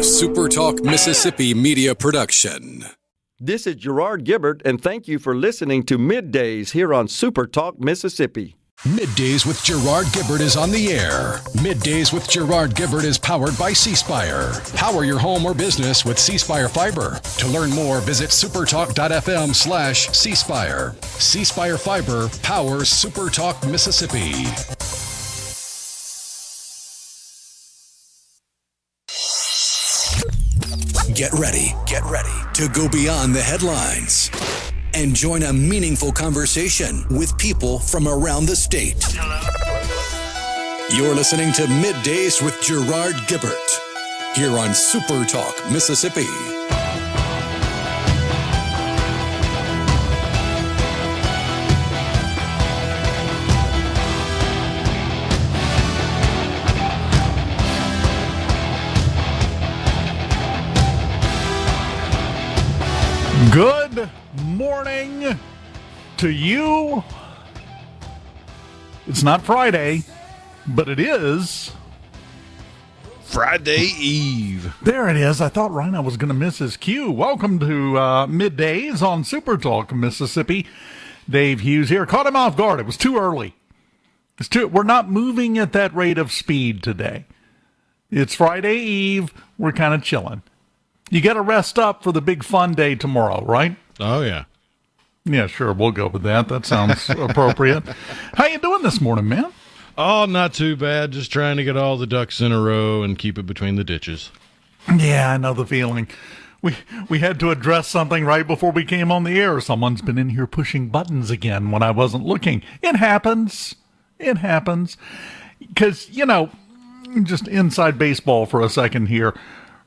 SuperTalk Mississippi media production. This is Gerard Gibert, and thank you for listening to MidDays here on SuperTalk Mississippi. MidDays with Gerard Gibert is on the air. MidDays with Gerard Gibert is powered by C-Spire. Power your home or business with C-Spire Fiber. To learn more, visit supertalk.fm/C-Spire. C-Spire Fiber powers SuperTalk Mississippi. Get ready to go beyond the headlines and join a meaningful conversation with people from around the state. You're listening to MidDays with Gerard Gibert here on SuperTalk Mississippi. Good morning to you. It's not Friday, but it is Friday Eve. There it is. I thought Rhino was going to miss his cue. Welcome to MidDays on SuperTalk Mississippi. Dave Hughes here. Caught him off guard. It was too early. We're not moving at that rate of speed today. It's Friday Eve. We're kind of chilling. You got to rest up for the big fun day tomorrow, right? Oh, yeah. Yeah, sure. We'll go with that. That sounds appropriate. How you doing this morning, man? Oh, not too bad. Just trying to get all the ducks in a row and keep it between the ditches. Yeah, I know the feeling. We had to address something right before we came on the air. Someone's been in here pushing buttons again when I wasn't looking. It happens. It happens. Because, just inside baseball for a second here.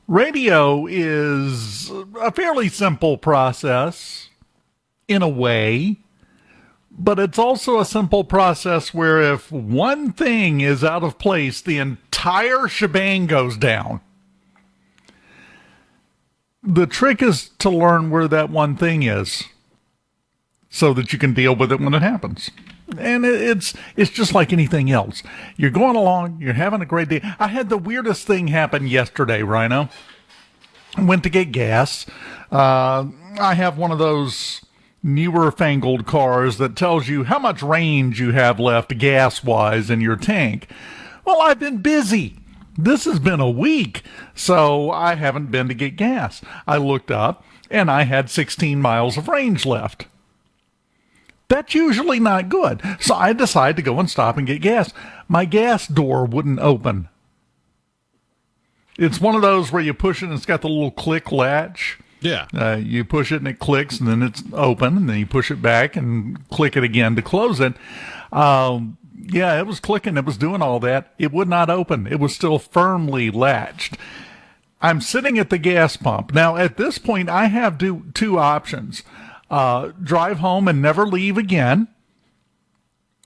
Radio is a fairly simple process in a way, but it's also a simple process where if one thing is out of place, the entire shebang goes down. The trick is to learn where that one thing is so that you can deal with it when it happens. And it's just like anything else. You're going along, you're having a great day. I had the weirdest thing happen yesterday, Rhino. I went to get gas. I have one of those newer fangled cars that tells you how much range you have left gas-wise in your tank. Well, I've been busy. This has been a week, so I haven't been to get gas. I looked up, and I had 16 miles of range left. That's usually not good. So I decided to go and stop and get gas. My gas door wouldn't open. It's one of those where you push it and it's got the little click latch. Yeah. You push it and it clicks and then it's open, and then you push it back and click it again to close it. Yeah, it was clicking. It was doing all that. It would not open. It was still firmly latched. I'm sitting at the gas pump. Now, at this point, I have two options. Drive home and never leave again,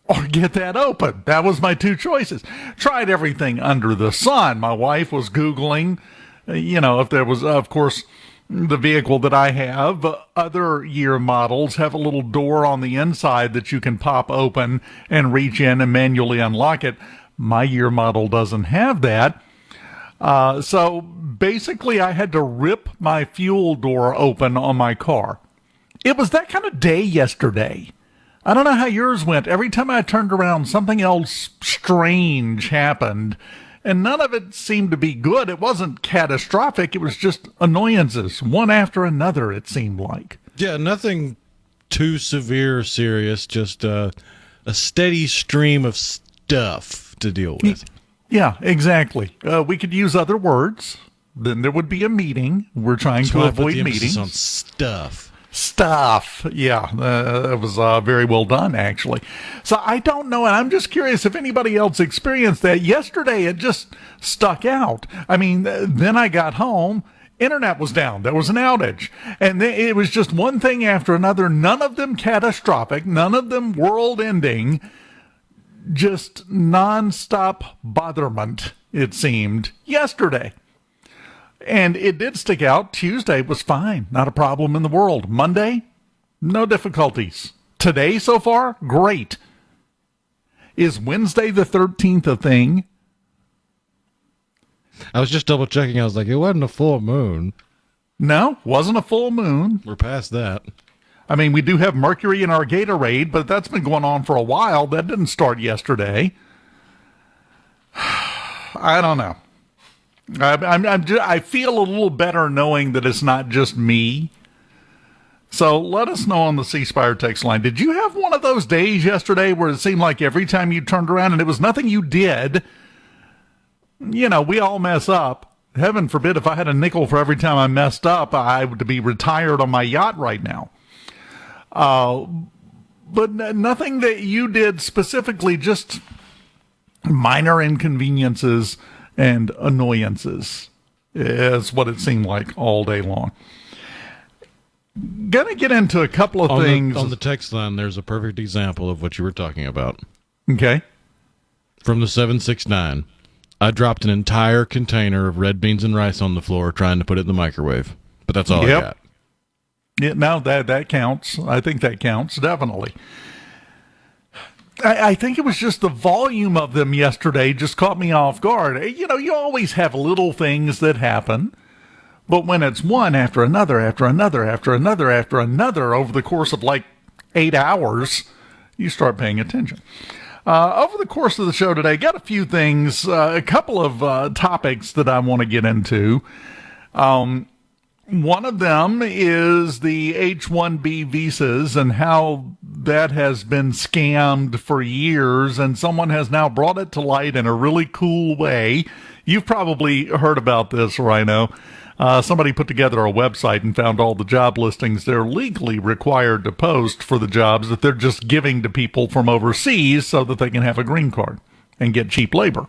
or get that open. That was my two choices. Tried everything under the sun. My wife was Googling, if there was, of course, the vehicle that I have. Other year models have a little door on the inside that you can pop open and reach in and manually unlock it. My year model doesn't have that. So basically, I had to rip my fuel door open on my car. It was that kind of day yesterday. I don't know how yours went. Every time I turned around, something else strange happened, and none of it seemed to be good. It wasn't catastrophic. It was just annoyances, one after another, it seemed like. Yeah, nothing too severe or serious, just a steady stream of stuff to deal with. Yeah, exactly. We could use other words. Then there would be a meeting. We're trying to avoid meetings. On stuff. Yeah, it was very well done, actually. So I don't know, and I'm just curious if anybody else experienced that. Yesterday, it just stuck out. I mean, then I got home, internet was down. There was an outage. And it was just one thing after another, none of them catastrophic, none of them world-ending, just nonstop botherment, it seemed, yesterday. And it did stick out. Tuesday was fine. Not a problem in the world. Monday, no difficulties. Today so far, great. Is Wednesday the 13th a thing? I was just double checking. I was like, it wasn't a full moon. No, wasn't a full moon. We're past that. I mean, we do have Mercury in our Gatorade, but that's been going on for a while. That didn't start yesterday. I don't know. I feel a little better knowing that it's not just me. So let us know on the C Spire text line. Did you have one of those days yesterday where it seemed like every time you turned around and it was nothing you did? You know, we all mess up. Heaven forbid if I had a nickel for every time I messed up, I would be retired on my yacht right now. But nothing that you did specifically, just minor inconveniences and annoyances is what it seemed like all day long. Gonna get into a couple of things. On the text line, there's a perfect example of what you were talking about. Okay. From the 769. I dropped an entire container of red beans and rice on the floor trying to put it in the microwave. But that's all I got. Yeah, now that counts. I think that counts, definitely. I think it was just the volume of them yesterday just caught me off guard. You know, you always have little things that happen, but when it's one after another, after another, after another, after another, over the course of like 8 hours, you start paying attention. Over the course of the show today, got a few things, a couple of topics that I want to get into. One of them is the H-1B visas and how that has been scammed for years, and someone has now brought it to light in a really cool way. You've probably heard about this, Rhino. Somebody put together a website and found all the job listings they're legally required to post for the jobs that they're just giving to people from overseas so that they can have a green card and get cheap labor,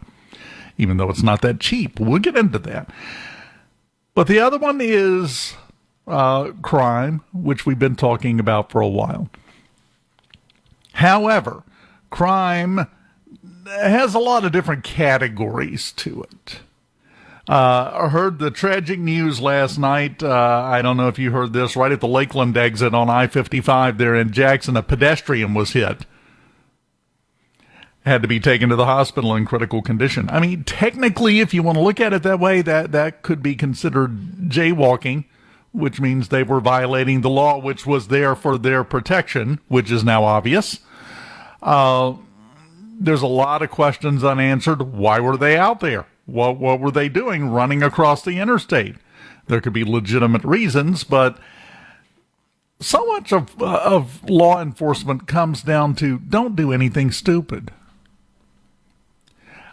even though it's not that cheap. We'll get into that. But the other one is crime, which we've been talking about for a while. However, crime has a lot of different categories to it. I heard the tragic news last night. I don't know if you heard this. Right at the Lakeland exit on I-55 there in Jackson, a pedestrian was hit. Had to be taken to the hospital in critical condition. I mean, technically, if you want to look at it that way, that could be considered jaywalking, which means they were violating the law, which was there for their protection, which is now obvious. There's a lot of questions unanswered. Why were they out there? What were they doing running across the interstate? There could be legitimate reasons, but so much of law enforcement comes down to don't do anything stupid.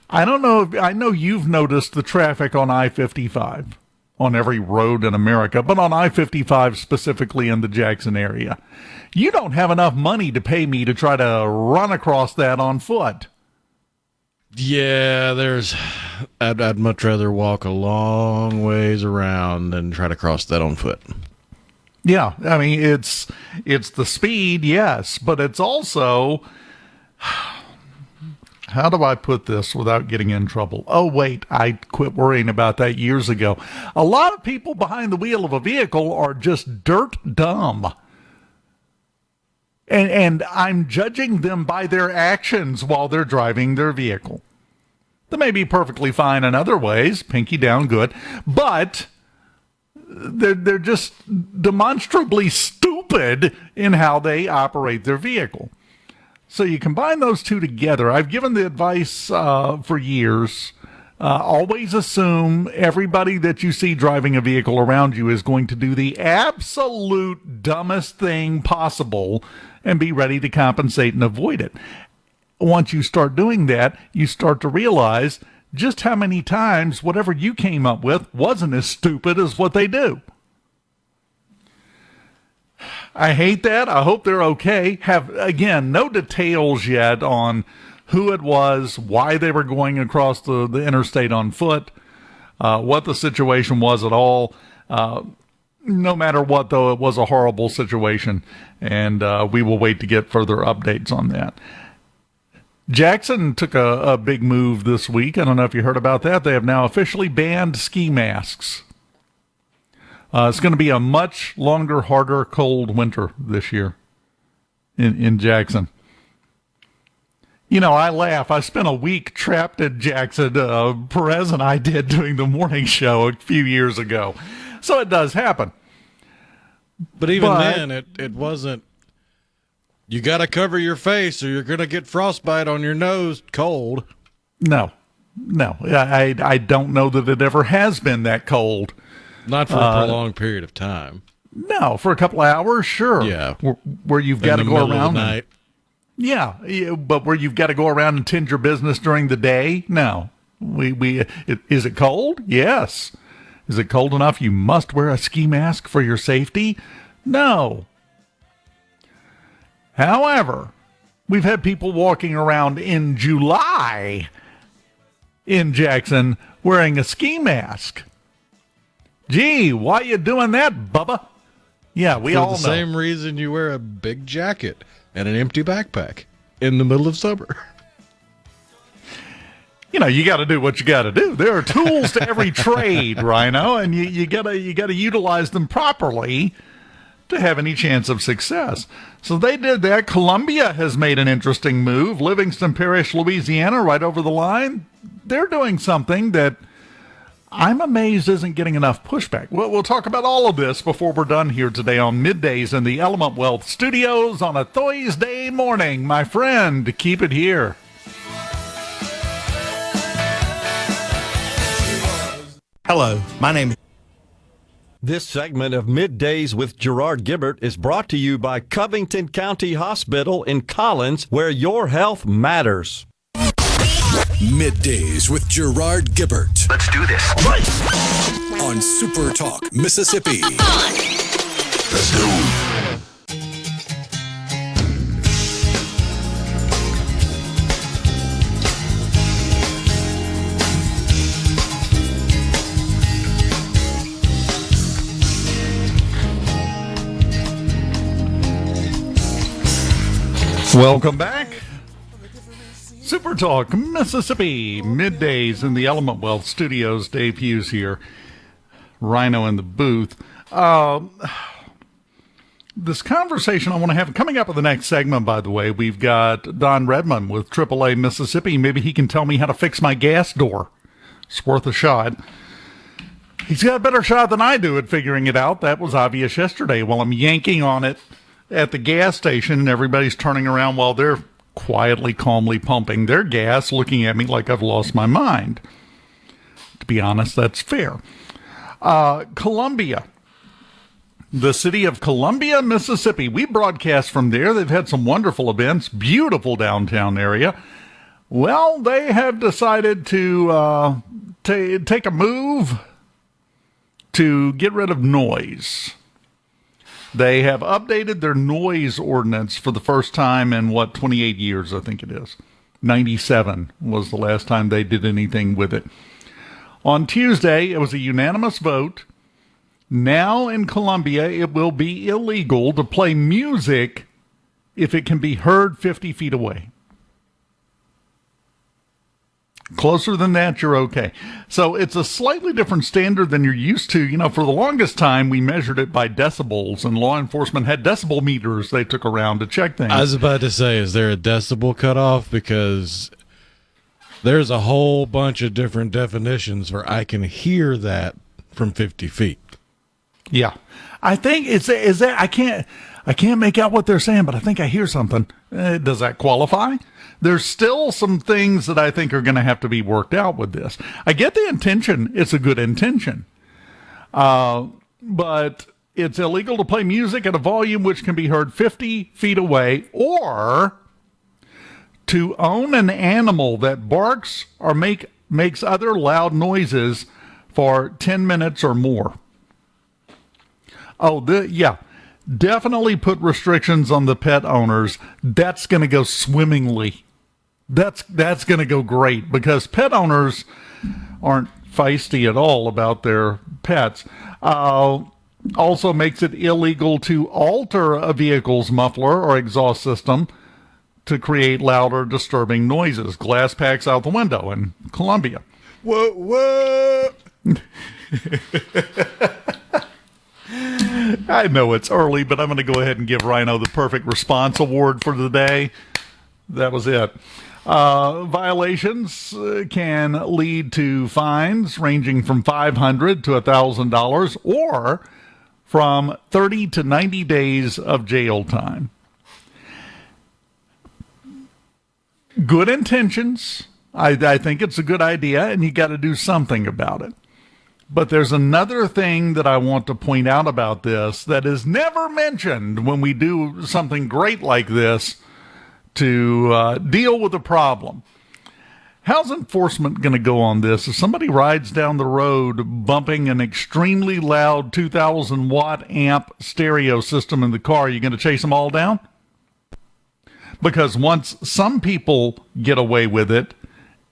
I don't know. I know you've noticed the traffic on I-55 on every road in America, but on I-55 specifically in the Jackson area. You don't have enough money to pay me to try to run across that on foot. Yeah, I'd much rather walk a long ways around than try to cross that on foot. Yeah, I mean, it's the speed, yes, but it's also, how do I put this without getting in trouble? Oh, wait, I quit worrying about that years ago. A lot of people behind the wheel of a vehicle are just dirt dumb. And I'm judging them by their actions while they're driving their vehicle. They may be perfectly fine in other ways, pinky down good, but they're just demonstrably stupid in how they operate their vehicle. So you combine those two together. I've given the advice for years. Always assume everybody that you see driving a vehicle around you is going to do the absolute dumbest thing possible and be ready to compensate and avoid it. Once you start doing that, you start to realize just how many times whatever you came up with wasn't as stupid as what they do. I hate that. I hope they're okay. Have, again, no details yet on who it was, why they were going across the interstate on foot, what the situation was at all. No matter what, though, it was a horrible situation, and we will wait to get further updates on that. Jackson took a big move this week. I don't know if you heard about that. They have now officially banned ski masks. It's going to be a much longer, harder, cold winter this year in Jackson. You know, I laugh. I spent a week trapped in Jackson. Perez and I did doing the morning show a few years ago. So it does happen. But even then, it wasn't, you got to cover your face or you're going to get frostbite on your nose cold. No. I don't know that it ever has been that cold. Not for a prolonged period of time. No, for a couple of hours, sure. Yeah. Where you've got to go around. Night. Yeah, but where you've got to go around and tend your business during the day? No. Is it cold? Yes. Is it cold enough you must wear a ski mask for your safety? No. However, we've had people walking around in July in Jackson wearing a ski mask. Gee, why you doing that, Bubba? Yeah, we all know. For the same reason you wear a big jacket and an empty backpack in the middle of summer. You know, you got to do what you got to do. There are tools to every trade, Rhino, and you got to utilize them properly to have any chance of success. So they did that. Columbia has made an interesting move. Livingston Parish, Louisiana, right over the line. They're doing something that I'm amazed isn't getting enough pushback. We'll talk about all of this before we're done here today on Middays in the Element Wealth Studios on a Thursday morning. My friend, keep it here. Hello, my name is... This segment of Middays with Gerard Gibert is brought to you by Covington County Hospital in Collins, where your health matters. Middays with Gerard Gibert. Let's do this. On SuperTalk, Mississippi. Let's go. Welcome back. Super Talk, Mississippi, Middays in the Element Wealth Studios. Dave Hughes here, Rhino in the booth. This conversation I want to have, coming up in the next segment, by the way, we've got Don Redman with AAA Mississippi. Maybe he can tell me how to fix my gas door. It's worth a shot. He's got a better shot than I do at figuring it out. That was obvious yesterday while I'm yanking on it at the gas station and everybody's turning around while they're quietly, calmly pumping their gas, looking at me like I've lost my mind. To be honest, that's fair. Columbia. The city of Columbia, Mississippi. We broadcast from there. They've had some wonderful events. Beautiful downtown area. Well, they have decided to take a move to get rid of noise. They have updated their noise ordinance for the first time in, 28 years, I think it is. 97 was the last time they did anything with it. On Tuesday, it was a unanimous vote. Now in Columbia, it will be illegal to play music if it can be heard 50 feet away. Closer than that, you're okay. So it's a slightly different standard than you're used to. You know, for the longest time, we measured it by decibels, and law enforcement had decibel meters they took around to check things. I was about to say, is there a decibel cutoff? Because there's a whole bunch of different definitions where I can hear that from 50 feet. Yeah. I think is that I can't make out what they're saying, but I think I hear something. Does that qualify? There's still some things that I think are going to have to be worked out with this. I get the intention. It's a good intention. But it's illegal to play music at a volume which can be heard 50 feet away, or to own an animal that barks or makes other loud noises for 10 minutes or more. Yeah. Definitely put restrictions on the pet owners. That's going to go swimmingly. That's going to go great because pet owners aren't feisty at all about their pets. Also makes it illegal to alter a vehicle's muffler or exhaust system to create loud or disturbing noises. Glass packs out the window in Columbia. Whoa. I know it's early, but I'm going to go ahead and give Rhino the perfect response award for the day. That was it. Violations can lead to fines ranging from $500 to $1,000 or from 30 to 90 days of jail time. Good intentions. I think it's a good idea, and you got to do something about it. But there's another thing that I want to point out about this that is never mentioned when we do something great like this to deal with a problem. How's enforcement going to go on this? If somebody rides down the road bumping an extremely loud 2,000 watt amp stereo system in the car, you going to chase them all down? Because once some people get away with it,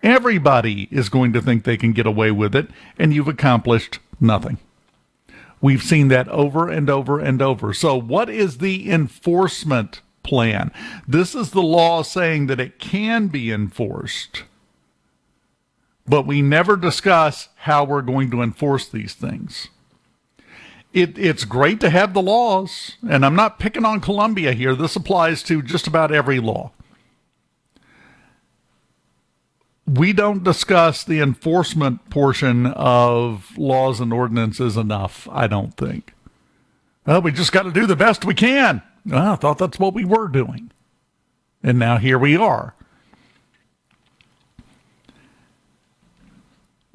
everybody is going to think they can get away with it, and you've accomplished nothing. We've seen that over and over and over. So what is the enforcement plan? This is the law saying that it can be enforced, but we never discuss how we're going to enforce these things. It's great to have the laws, and I'm not picking on Columbia here. This applies to just about every law. We don't discuss the enforcement portion of laws and ordinances enough, I don't think. Well, we just got to do the best we can. Well, I thought that's what we were doing. And now here we are.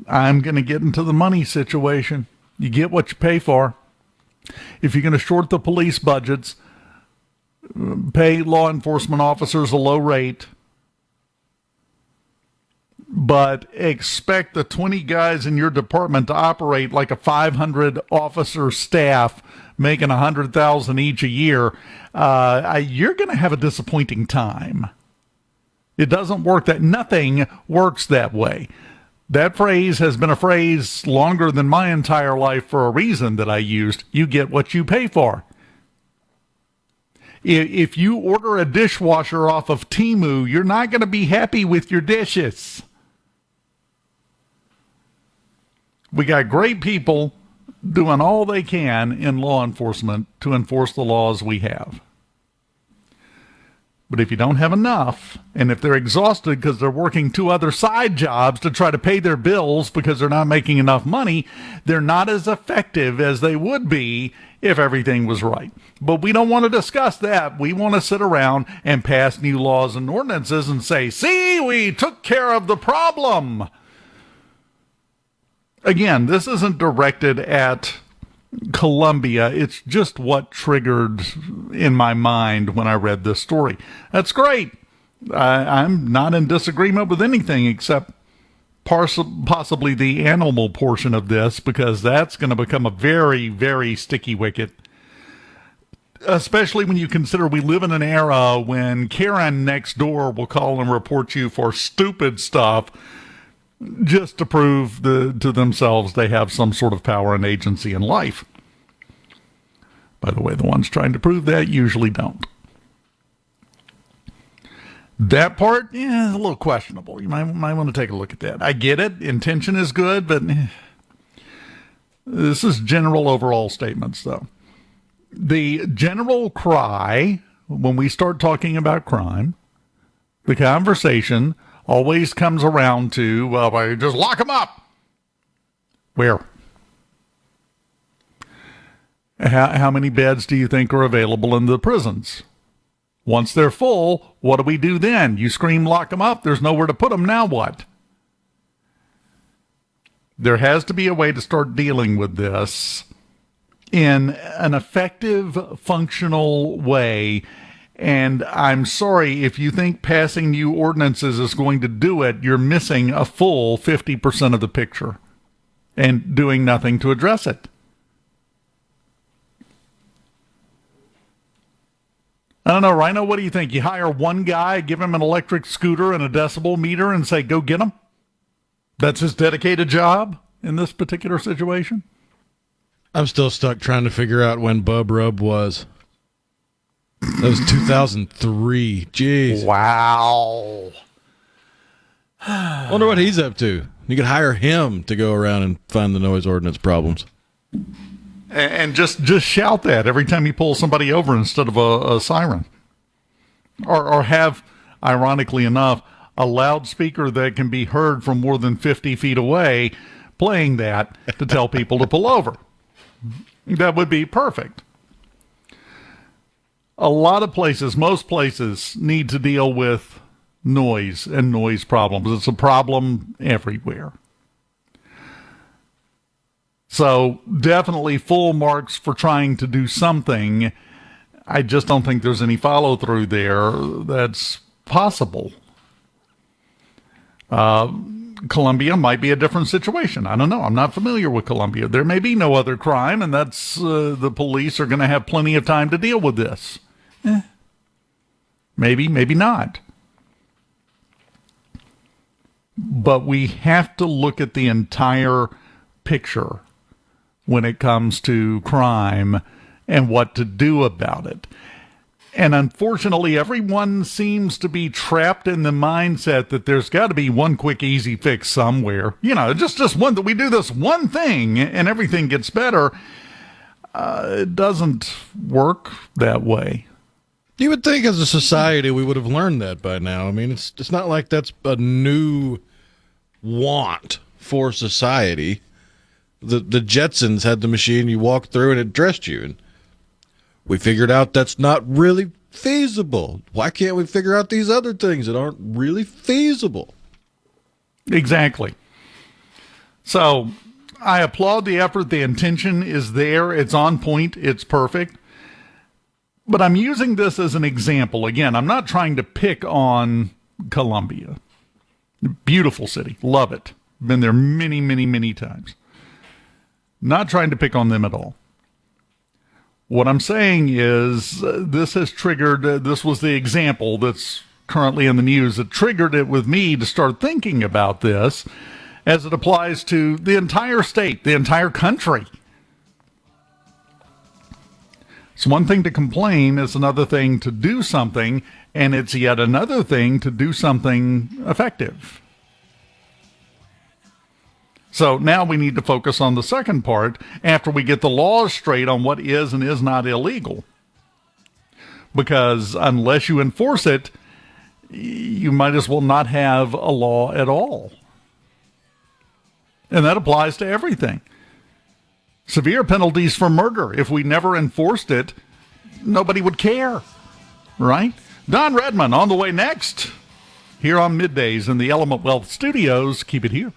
I'm going to get into the money situation. You get what you pay for. If you're going to short the police budgets, pay law enforcement officers a low rate, but expect the 20 guys in your department to operate like a 500 officer staff making $100,000 each a year, you're going to have a disappointing time. It doesn't work that nothing works that way. That phrase has been a phrase longer than my entire life for a reason that I used. You get what you pay for. If you order a dishwasher off of Temu, you're not going to be happy with your dishes. We got great people doing all they can in law enforcement to enforce the laws we have. But if you don't have enough, and if they're exhausted because they're working 2 other side jobs to try to pay their bills because they're not making enough money, they're not as effective as they would be if everything was right. But we don't want to discuss that. We want to sit around and pass new laws and ordinances and say, see, we took care of the problem. Again, this isn't directed at Columbia. It's just what triggered in my mind when I read this story. That's great. I'm not in disagreement with anything except possibly the animal portion of this, because that's going to become a very, very sticky wicket, especially when you consider we live in an era when Karen next door will call and report you for stupid stuff just to prove to themselves they have some sort of power and agency in life. By the way, the ones trying to prove that usually don't. That part is a little questionable. You might want to take a look at that. I get it. Intention is good, but this is general overall statements, though. The general cry, when we start talking about crime, the conversation always comes around to, well, just lock them up. Where? How many beds do you think are available in the prisons? Once they're full, what do we do then? You scream, lock them up. There's nowhere to put them. Now what? There has to be a way to start dealing with this in an effective, functional way. And I'm sorry, if you think passing new ordinances is going to do it, you're missing a full 50% of the picture and doing nothing to address it. I don't know, Rhino, what do you think? You hire one guy, give him an electric scooter and a decibel meter and say, go get him? That's his dedicated job in this particular situation? I'm still stuck trying to figure out when Bub Rub was. That was 2003. Jeez. Wow. Wonder what he's up to. You could hire him to go around and find the noise ordinance problems. And just shout that every time you pull somebody over instead of a siren. Or have, ironically enough, a loudspeaker that can be heard from more than 50 feet away playing that to tell people to pull over. That would be perfect. A lot of places, most places, need to deal with noise and noise problems. It's a problem everywhere. So definitely full marks for trying to do something. I just don't think there's any follow-through there that's possible. Colombia might be a different situation. I don't know. I'm not familiar with Colombia. There may be no other crime, and that's the police are going to have plenty of time to deal with this. Maybe, maybe not. But we have to look at the entire picture when it comes to crime and what to do about it. And unfortunately, everyone seems to be trapped in the mindset that there's got to be one quick, easy fix somewhere. You know, just one, that we do this one thing and everything gets better. It doesn't work that way. You would think as a society we would have learned that by now. I mean, it's not like that's a new want for society. The Jetsons had the machine you walked through and it dressed you. And we figured out that's not really feasible. Why can't we figure out these other things that aren't really feasible? Exactly. So I applaud the effort. The intention is there. It's on point. It's perfect. But I'm using this as an example. Again, I'm not trying to pick on Colombia. Beautiful city. Love it. Been there many, many, many times. Not trying to pick on them at all. What I'm saying is this has triggered, this was the example that's currently in the news that triggered it with me to start thinking about this as it applies to the entire state, the entire country. It's one thing to complain, it's another thing to do something, and it's yet another thing to do something effective. So now we need to focus on the second part after we get the laws straight on what is and is not illegal. Because unless you enforce it, you might as well not have a law at all. And that applies to everything. Severe penalties for murder. If we never enforced it, nobody would care, right? Don Redman on the way next here on Middays in the Element Wealth Studios. Keep it here.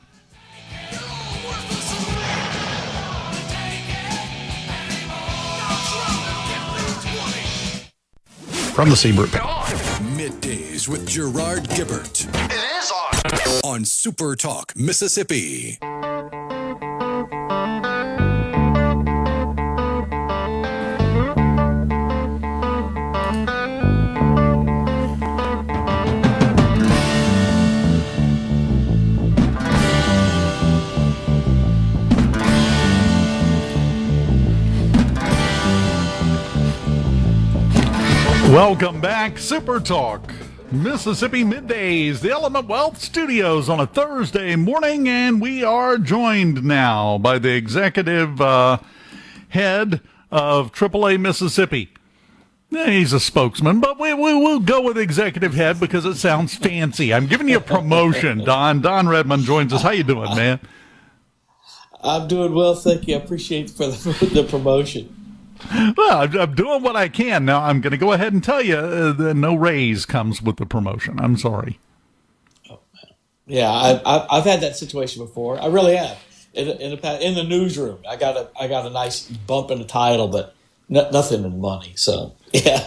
From the Seabrook. Middays with Gerard Gibert. It is on. On SuperTalk, Mississippi. Welcome back, Super Talk, Mississippi Middays, the Element Wealth Studios on a Thursday morning, and we are joined now by the executive head of AAA Mississippi. He's a spokesman, but we'll go with executive head because it sounds fancy. I'm giving you a promotion, Don. Don Redman joins us. How you doing, man? I'm doing well, thank you. I appreciate the promotion. Well, I'm doing what I can. Now, I'm going to go ahead and tell you that no raise comes with the promotion. I'm sorry. Oh, yeah, I've had that situation before. I really have. In the newsroom, I got a nice bump in the title, but nothing in money. So, yeah,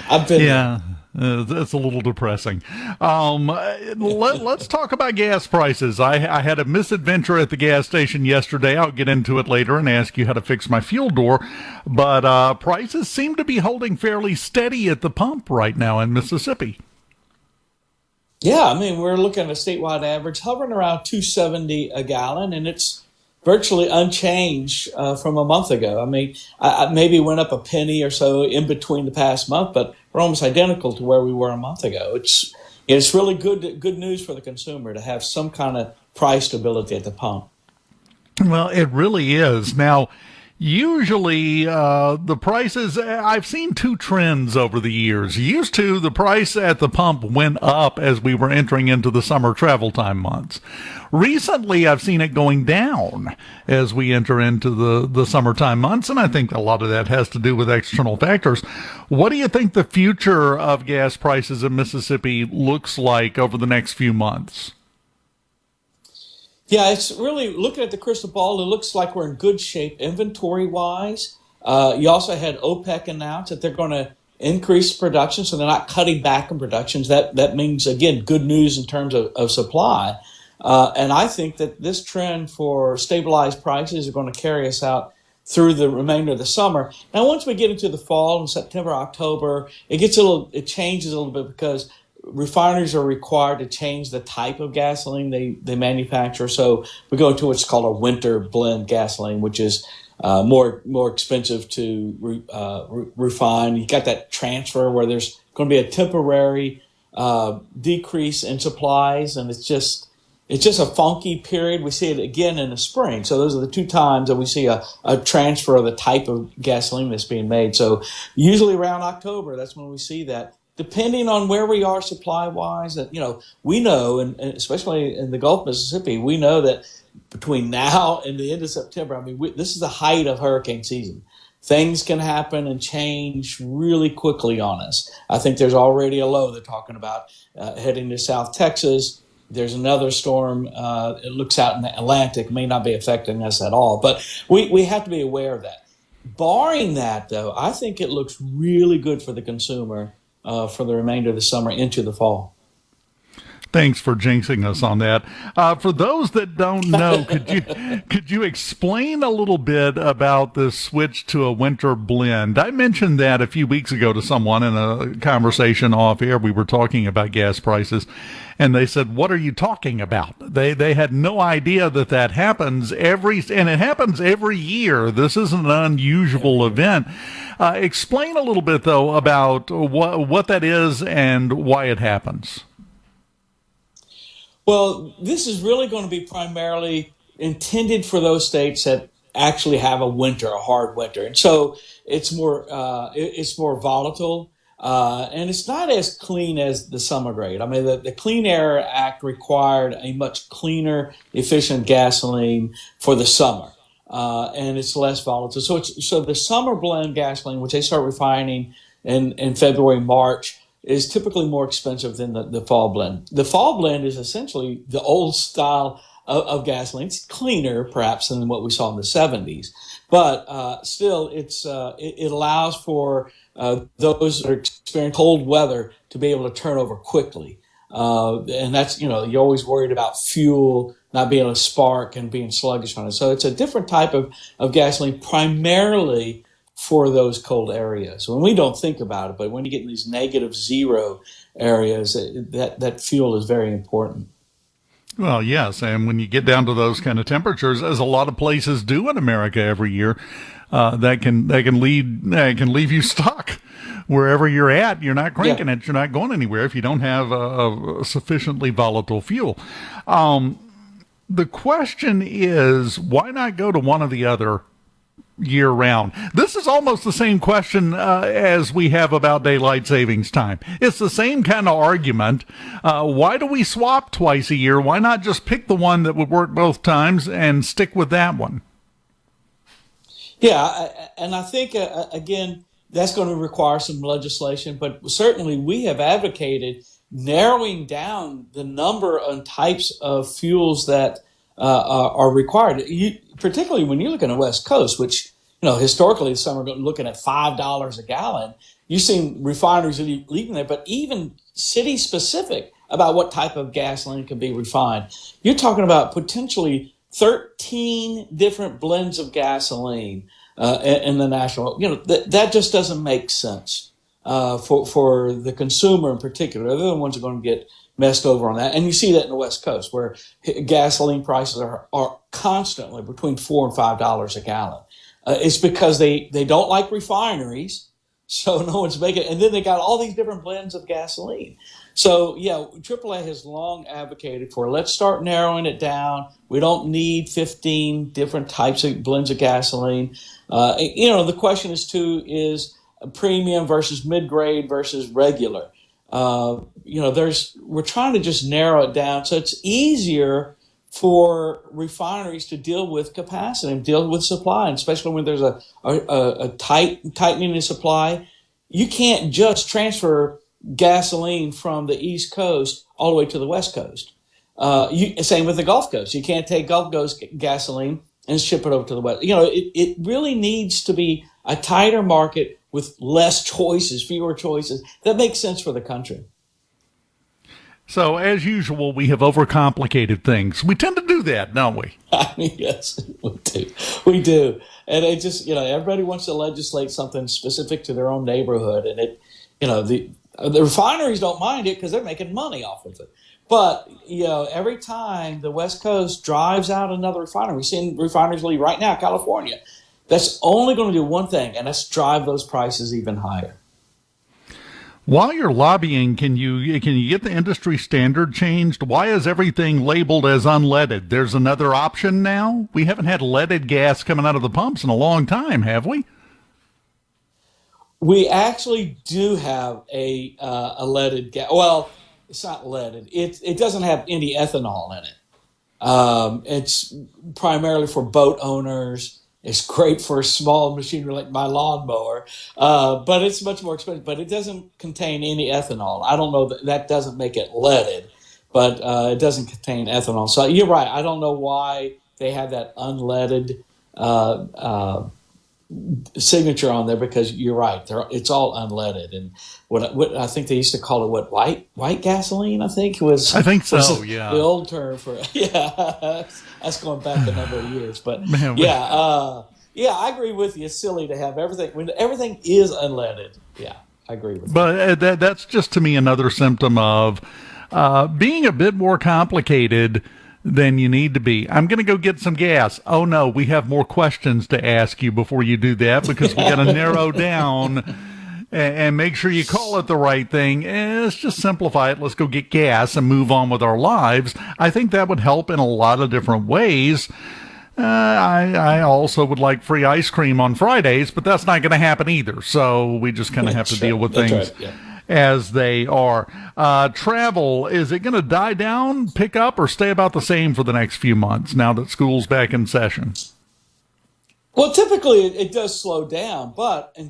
I've been... Yeah. That's a little depressing. Let's talk about gas prices. I had a misadventure at the gas station yesterday. I'll get into it later and ask you how to fix my fuel door. But prices seem to be holding fairly steady at the pump right now in Mississippi. Yeah, I mean, we're looking at a statewide average hovering around $2.70 a gallon, and it's virtually unchanged from a month ago. I mean, I maybe went up a penny or so in between the past month, but we're almost identical to where we were a month ago. It's really good news for the consumer to have some kind of price stability at the pump. Well, it really is. Now, Usually, the prices, I've seen two trends over the years. Used to, the price at the pump went up as we were entering into the summer travel time months. Recently, I've seen it going down as we enter into the summertime months, and I think a lot of that has to do with external factors. What do you think the future of gas prices in Mississippi looks like over the next few months? Yeah, it's really looking at the crystal ball. It looks like we're in good shape inventory-wise. You also had OPEC announce that they're going to increase production, so they're not cutting back on productions. That means, again, good news in terms of supply. And I think that this trend for stabilized prices are going to carry us out through the remainder of the summer. Now, once we get into the fall in September, October, it changes a little bit because refineries are required to change the type of gasoline they manufacture. So we go to what's called a winter blend gasoline, which is more expensive to refine. You got that transfer where there's going to be a temporary decrease in supplies, and it's just a funky period. We see it again in the spring. So those are the two times that we see a transfer of the type of gasoline that's being made. So usually around October, that's when we see that. Depending on where we are supply-wise, that we know, and especially in the Gulf of Mississippi, we know that between now and the end of September, this is the height of hurricane season. Things can happen and change really quickly on us. I think there's already a low they're talking about heading to South Texas. There's another storm. It looks out in the Atlantic, may not be affecting us at all, but we have to be aware of that. Barring that, though, I think it looks really good for the consumer for the remainder of the summer into the fall. Thanks for jinxing us on that. For those that don't know, could you explain a little bit about this switch to a winter blend? I mentioned that a few weeks ago to someone in a conversation off air. We were talking about gas prices, and they said, "What are you talking about?" They had no idea that happens and it happens every year. This isn't an unusual event. Explain a little bit though about what that is and why it happens. Well, this is really going to be primarily intended for those states that actually have a hard winter. And so it's more volatile, and it's not as clean as the summer grade. The Clean Air Act required a much cleaner, efficient gasoline for the summer, and it's less volatile. So the summer blend gasoline, which they start refining in February, March, is typically more expensive than the fall blend. The fall blend is essentially the old style of gasoline. It's cleaner, perhaps, than what we saw in the 70s. But still, it allows for those that are experiencing cold weather to be able to turn over quickly. And that's, you're always worried about fuel not being able to spark and being sluggish on it. So it's a different type of gasoline, primarily for those cold areas. When we don't think about it, but when you get in these -0 areas, that fuel is very important. Well, yes, and when you get down to those kind of temperatures, as a lot of places do in America every year, that can leave you stuck wherever you're at. You're not cranking it. You're not going anywhere if you don't have a sufficiently volatile fuel. The question is, why not go to one or the other year round? This is almost the same question as we have about daylight savings time. It's the same kind of argument. Why do we swap twice a year? Why not just pick the one that would work both times and stick with that one? Yeah, and I think, again, that's going to require some legislation, but certainly we have advocated narrowing down the number and types of fuels that are required. Particularly when you look on the West Coast, which, historically some are looking at $5 a gallon. You've seen refineries leaving there, but even city specific about what type of gasoline can be refined. You're talking about potentially 13 different blends of gasoline in the national. That just doesn't make sense for the consumer in particular. They're the ones who are going to get messed over on that. And you see that in the West Coast, where gasoline prices are constantly between $4 and $5 a gallon. It's because they don't like refineries, so no one's making it. And then they got all these different blends of gasoline. So, yeah, AAA has long advocated for let's start narrowing it down. We don't need 15 different types of blends of gasoline. The question is a premium versus mid-grade versus regular. We're trying to just narrow it down so it's easier for refineries to deal with capacity and deal with supply, and especially when there's a tightening in supply. You can't just transfer gasoline from the East Coast all the way to the West Coast. Same with the Gulf Coast. You can't take Gulf Coast gasoline and ship it over to the West. It really needs to be a tighter market with less choices, fewer choices. That makes sense for the country. So, as usual, we have overcomplicated things. We tend to do that, don't we? I mean, yes, we do. We do. And it just, everybody wants to legislate something specific to their own neighborhood. And the refineries don't mind it because they're making money off of it. But, every time the West Coast drives out another refinery, we're seeing refineries leave right now, California, that's only going to do one thing, and that's drive those prices even higher. While you're lobbying, can you get the industry standard changed? Why is everything labeled as unleaded? There's another option now? We haven't had leaded gas coming out of the pumps in a long time, have we? We actually do have a leaded gas. Well, it's not leaded. It doesn't have any ethanol in it. It's primarily for boat owners. It's great for small machinery like my lawnmower, but it's much more expensive. But it doesn't contain any ethanol. I don't know that doesn't make it leaded, but it doesn't contain ethanol. So you're right. I don't know why they have that unleaded signature on there, because you're right. It's all unleaded, and what I think they used to call it white gasoline. I think so. Yeah, the old term for That's going back a number of years, but I agree with you. It's silly to have everything when everything is unleaded. Yeah, I agree with you. But that's just to me another symptom of being a bit more complicated than you need to be. I'm going to go get some gas. Oh no, we have more questions to ask you before you do that, because we got to narrow down and make sure you call it the right thing. And let's just simplify it. Let's go get gas and move on with our lives. I think that would help in a lot of different ways. I also would like free ice cream on Fridays, but that's not going to happen either. So we just kind of have to deal with things as they are. Travel, is it going to die down, pick up, or stay about the same for the next few months now that school's back in session? Well, typically it does slow down, but in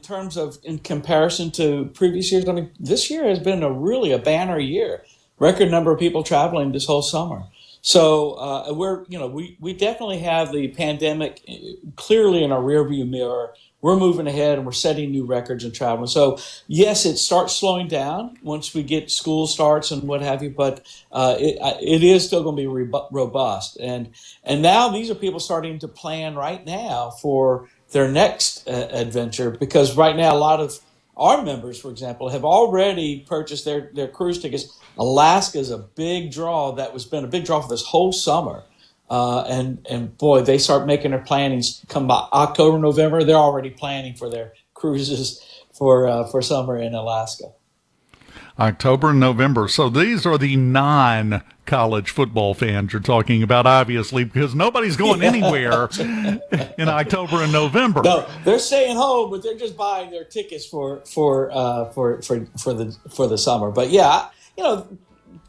comparison to previous years, I mean, this year has been a banner year. Record number of people traveling this whole summer. So we definitely have the pandemic clearly in our rearview mirror. We're moving ahead and we're setting new records in travel. So yes, it starts slowing down once we get school starts and what have you, but it is still going to be robust. And now these are people starting to plan right now for their next adventure, because right now a lot of our members, for example, have already purchased their cruise tickets. Alaska is a big draw. That has been a big draw for this whole summer. And boy, they start making their plannings come by October, November. They're already planning for their cruises for summer in Alaska. October and November. So these are the non-college football fans you're talking about, obviously, because nobody's going anywhere in October and November. No, they're staying home, but they're just buying their tickets for the summer. But yeah,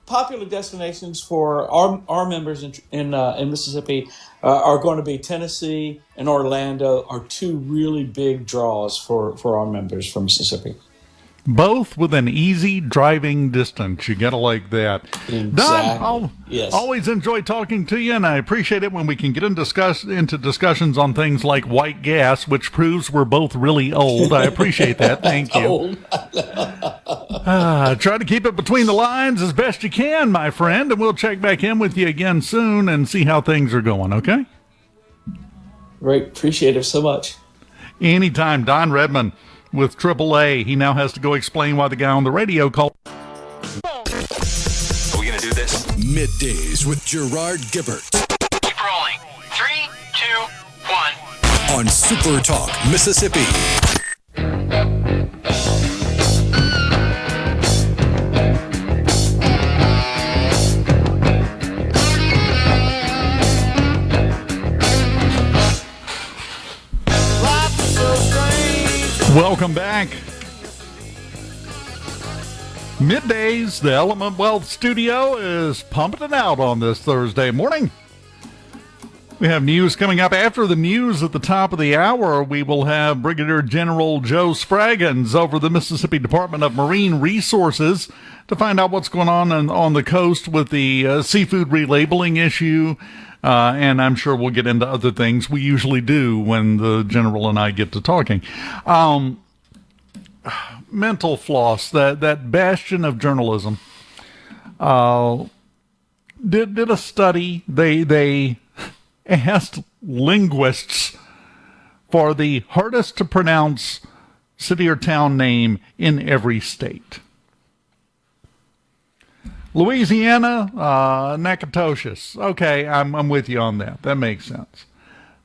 popular destinations for our members in Mississippi are going to be Tennessee and Orlando are two really big draws for our members from Mississippi. Both with an easy driving distance. You got to like that. Exactly. Don, Yes. always enjoy talking to you, and I appreciate it when we can get into discussions on things like white gas, which proves we're both really old. I appreciate that. Thank you. Try to keep it between the lines as best you can, my friend, and we'll check back in with you again soon and see how things are going, okay? Great. Appreciate it so much. Anytime. Don Redman with AAA. He now has to go explain why the guy on the radio called. Are we going to do this? Middays with Gerard Gibert. Keep rolling. 3, 2, 1. On SuperTalk, Mississippi. Welcome back. Middays, the Element Wealth Studio is pumping it out on this Thursday morning. We have news coming up. After the news at the top of the hour, we will have Brigadier General Joe Spraggins over the Mississippi Department of Marine Resources to find out what's going on the coast with the seafood relabeling issue. And I'm sure we'll get into other things we usually do when the general and I get to talking. Mental floss, that bastion of journalism, did a study. They asked linguists for the hardest to pronounce city or town name in every state. Louisiana, Natchitoches. Okay, I'm with you on that. That makes sense.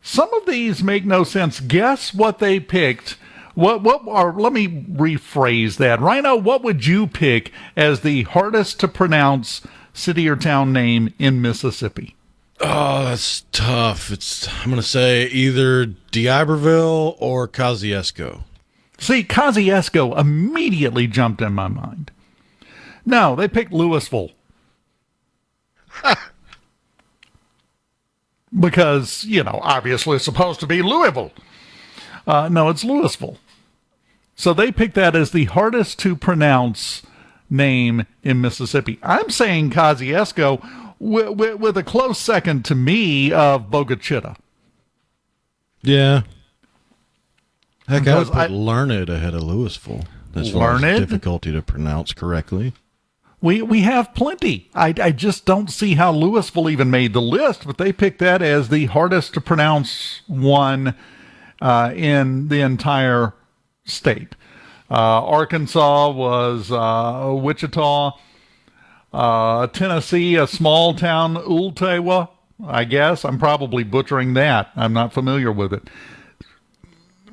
Some of these make no sense. Guess what they picked. Let me rephrase that. Rhino, what would you pick as the hardest to pronounce city or town name in Mississippi? Oh, that's tough. I'm going to say either D'Iberville or Kosciuszko. See, Kosciuszko immediately jumped in my mind. No, they picked Louisville. Because, obviously it's supposed to be Louisville. No, it's Louisville. So they picked that as the hardest to pronounce name in Mississippi. I'm saying Kosciuszko with a close second to me of Bogachita. Yeah. Heck, I would put Learned ahead of Louisville. As far as difficulty to pronounce correctly. We have plenty. I just don't see how Louisville even made the list, but they picked that as the hardest to pronounce one in the entire state. Arkansas was Wichita. Tennessee, a small town, Ultewa, I guess. I'm probably butchering that. I'm not familiar with it.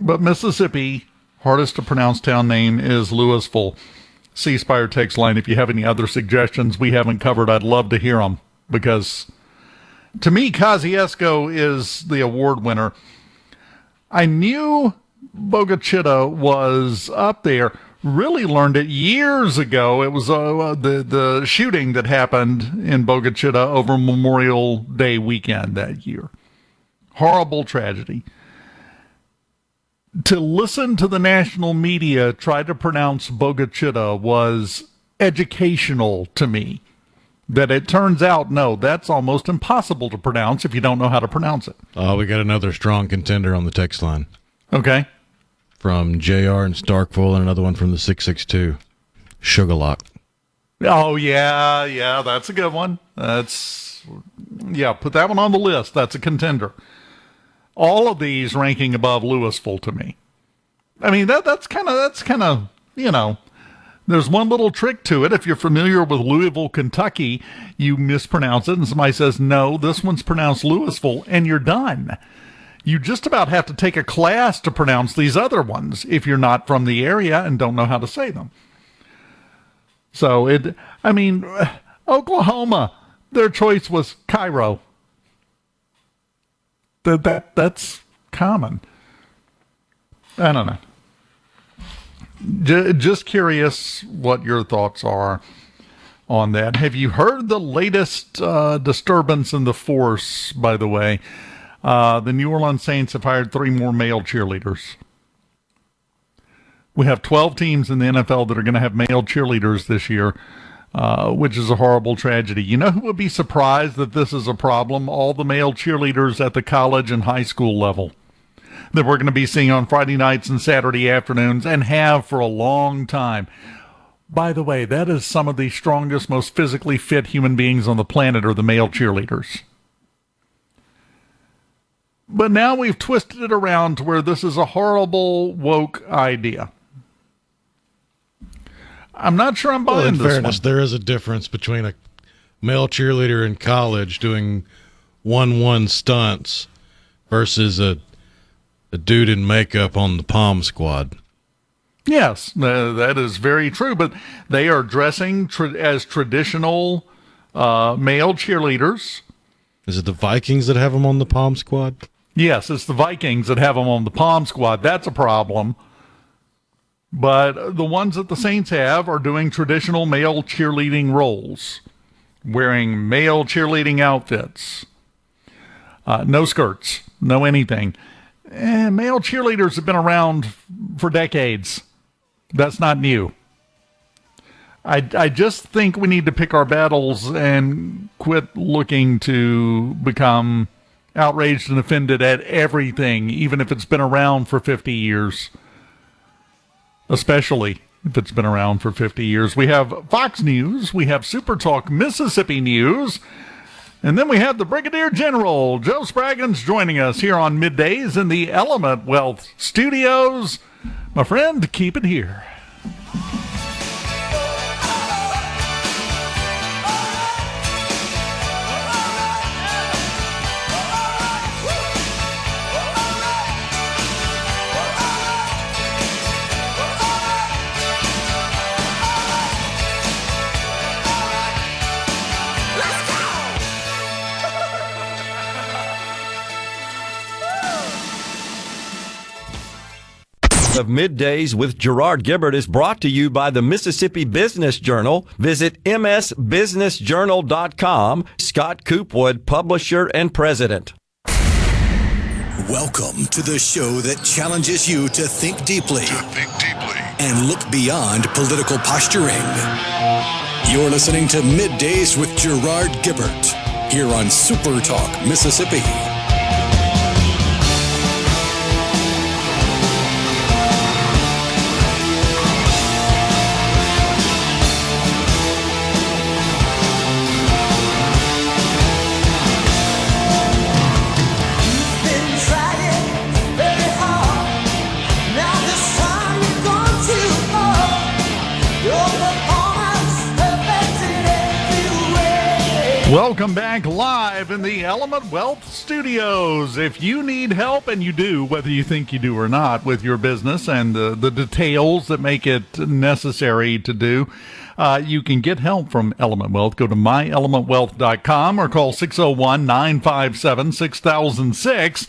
But Mississippi, hardest to pronounce town name is Louisville. C Spire text line, if you have any other suggestions we haven't covered, I'd love to hear them. Because to me, Kosciuszko is the award winner. I knew Bogachita was up there. Really learned it years ago. It was the shooting that happened in Bogachita over Memorial Day weekend that year. Horrible tragedy. To listen to the national media try to pronounce Bogachita was educational to me. That it turns out, no, that's almost impossible to pronounce if you don't know how to pronounce it. Oh, we got another strong contender on the text line. Okay. From JR in Starkville and another one from the 662. Sugarlock. Oh, yeah, that's a good one. Put that one on the list. That's a contender. All of these ranking above Louisville to me. I mean, that's kind of, there's one little trick to it. If you're familiar with Louisville, Kentucky, you mispronounce it and somebody says, no, this one's pronounced Louisville, and you're done. You just about have to take a class to pronounce these other ones if you're not from the area and don't know how to say them. So, Oklahoma, their choice was Cairo. That's common. I don't know. Just curious what your thoughts are on that. Have you heard the latest disturbance in the force, by the way? The New Orleans Saints have hired 3 more male cheerleaders. We have 12 teams in the NFL that are going to have male cheerleaders this year, which is a horrible tragedy. You know who would be surprised that this is a problem? All the male cheerleaders at the college and high school level that we're going to be seeing on Friday nights and Saturday afternoons and have for a long time. By the way, that is some of the strongest, most physically fit human beings on the planet are the male cheerleaders. But now we've twisted it around to where this is a horrible woke idea. I'm not sure I'm buying this fairness, one. There is a difference between a male cheerleader in college doing 1-1 stunts versus a dude in makeup on the Palm Squad. Yes, that is very true. But they are dressing as traditional male cheerleaders. Is it the Vikings that have them on the Palm Squad? Yes, it's the Vikings that have them on the Palm Squad. That's a problem. But the ones that the Saints have are doing traditional male cheerleading roles, wearing male cheerleading outfits, no skirts, no anything. And male cheerleaders have been around for decades. That's not new. I just think we need to pick our battles and quit looking to become outraged and offended at everything, even if it's been around for 50 years. Especially if it's been around for 50 years. We have Fox News, we have SuperTalk Mississippi News, and then we have the Brigadier General, Joe Spraggins, joining us here on Middays in the Element Wealth Studios. My friend, keep it here. Of Middays with Gerard Gibert is brought to you by the Mississippi Business Journal. Visit msbusinessjournal.com. Scott Coopwood, publisher and president. Welcome to the show that challenges you to think deeply, and look beyond political posturing. You're listening to Middays with Gerard Gibert here on SuperTalk Mississippi. Welcome back live in the Element Wealth Studios. If you need help, and you do, whether you think you do or not, with your business and the details that make it necessary to do, you can get help from Element Wealth. Go to myelementwealth.com or call 601-957-6006,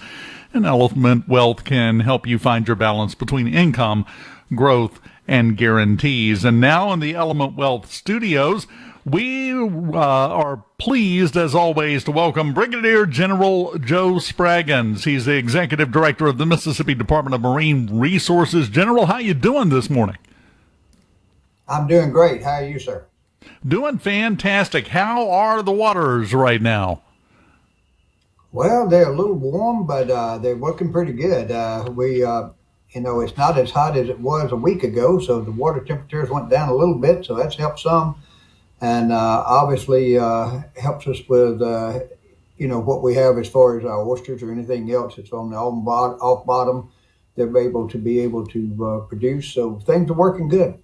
and Element Wealth can help you find your balance between income, growth, and guarantees. And now in the Element Wealth Studios, we are pleased, as always, to welcome Brigadier General Joe Spraggins. He's the Executive Director of the Mississippi Department of Marine Resources. General, how you doing this morning? I'm doing great. How are you, sir? Doing fantastic. How are the waters right now? Well, they're a little warm, but they're working pretty good. It's not as hot as it was a week ago, so the water temperatures went down a little bit, so that's helped some. And obviously helps us with, what we have as far as our oysters or anything else that's on the off bottom. They're able to produce. So things are working good.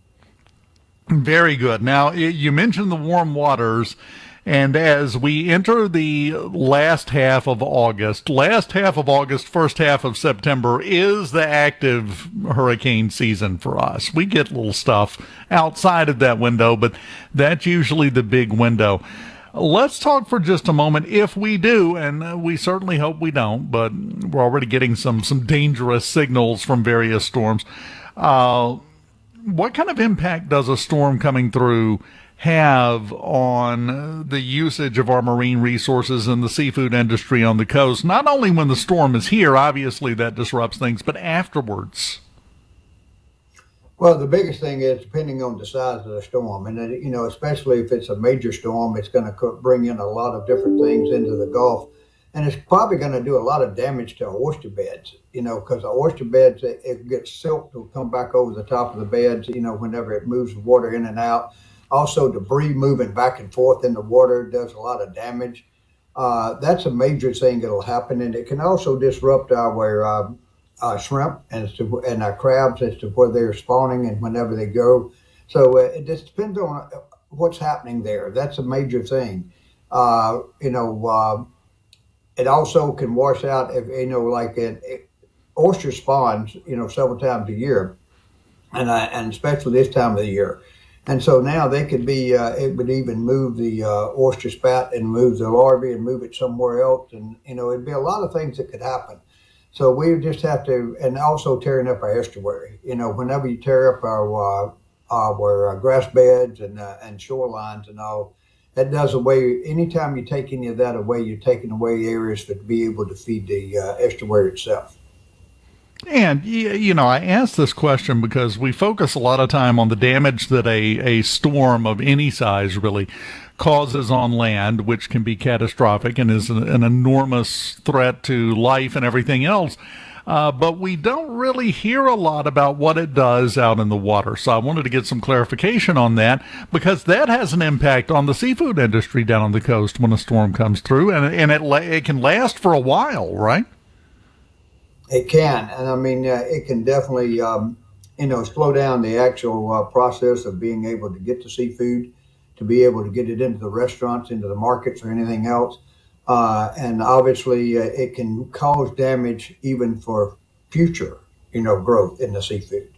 Very good. Now, you mentioned the warm waters. And as we enter the last half of August, first half of September is the active hurricane season for us. We get little stuff outside of that window, but that's usually the big window. Let's talk for just a moment, if we do, and we certainly hope we don't, but we're already getting some dangerous signals from various storms. What kind of impact does a storm coming through have on the usage of our marine resources and the seafood industry on the coast? Not only when the storm is here, obviously that disrupts things, but afterwards. Well, the biggest thing is depending on the size of the storm, and especially if it's a major storm, it's going to bring in a lot of different things into the Gulf, and it's probably going to do a lot of damage to our oyster beds. Because the oyster beds, it gets silt will come back over the top of the beds. Whenever it moves the water in and out. Also, debris moving back and forth in the water does a lot of damage. That's a major thing that'll happen, and it can also disrupt our shrimp and our crabs as to where they're spawning and whenever they go. So it just depends on what's happening there. That's a major thing. It also can wash out if oyster spawns several times a year, and especially this time of the year. And so now they could be, it would even move the oyster spat and move the larvae and move it somewhere else. And, it'd be a lot of things that could happen. So we just have to, and also tearing up our estuary. Whenever you tear up our grass beds and shorelines and all, that does away. Anytime you take any of that away, you're taking away areas to be able to feed the estuary itself. And, I ask this question because we focus a lot of time on the damage that a storm of any size really causes on land, which can be catastrophic and is an enormous threat to life and everything else. But we don't really hear a lot about what it does out in the water. So I wanted to get some clarification on that, because that has an impact on the seafood industry down on the coast when a storm comes through, and it can last for a while, right? It can, and I mean, it can definitely, slow down the actual process of being able to get the seafood, to be able to get it into the restaurants, into the markets, or anything else. And obviously, it can cause damage even for future, growth in the seafood.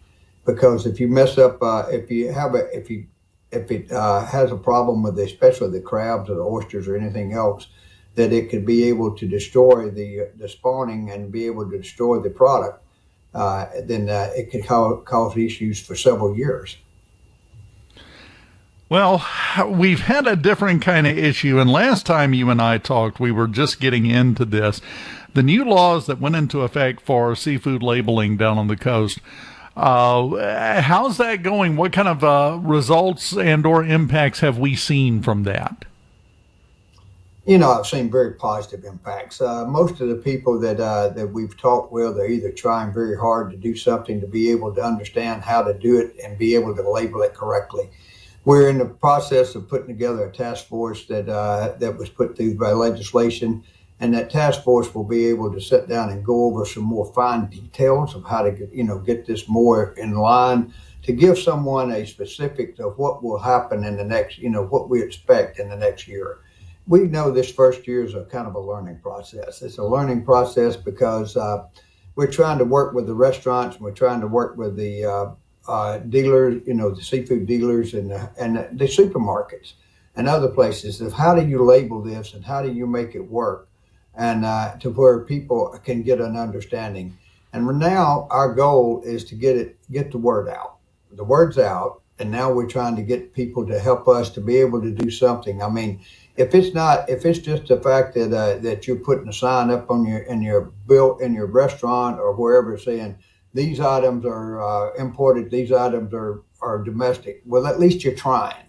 Because if you mess up, if it has a problem with, especially the crabs or the oysters or anything else, that it could be able to destroy the spawning and be able to destroy the product, then it could cause issues for several years. Well, we've had a different kind of issue, and last time you and I talked, we were just getting into this. The new laws that went into effect for seafood labeling down on the coast, how's that going? What kind of results and or impacts have we seen from that? I've seen very positive impacts. Most of the people that we've talked with are either trying very hard to do something to be able to understand how to do it and be able to label it correctly. We're in the process of putting together a task force that was put through by legislation, and that task force will be able to sit down and go over some more fine details of how to get this more in line, to give someone a specifics of what will happen in the next, what we expect in the next year. We know this first year is a kind of a learning process. It's a learning process because we're trying to work with the restaurants, and we're trying to work with the dealers, the seafood dealers and the supermarkets and other places of how do you label this and how do you make it work, and to where people can get an understanding. And now our goal is to get the word out. The word's out, and now we're trying to get people to help us to be able to do something. I mean, if it's just the fact that you're putting a sign up on in your restaurant or wherever saying these items are imported, these items are domestic. Well, at least you're trying.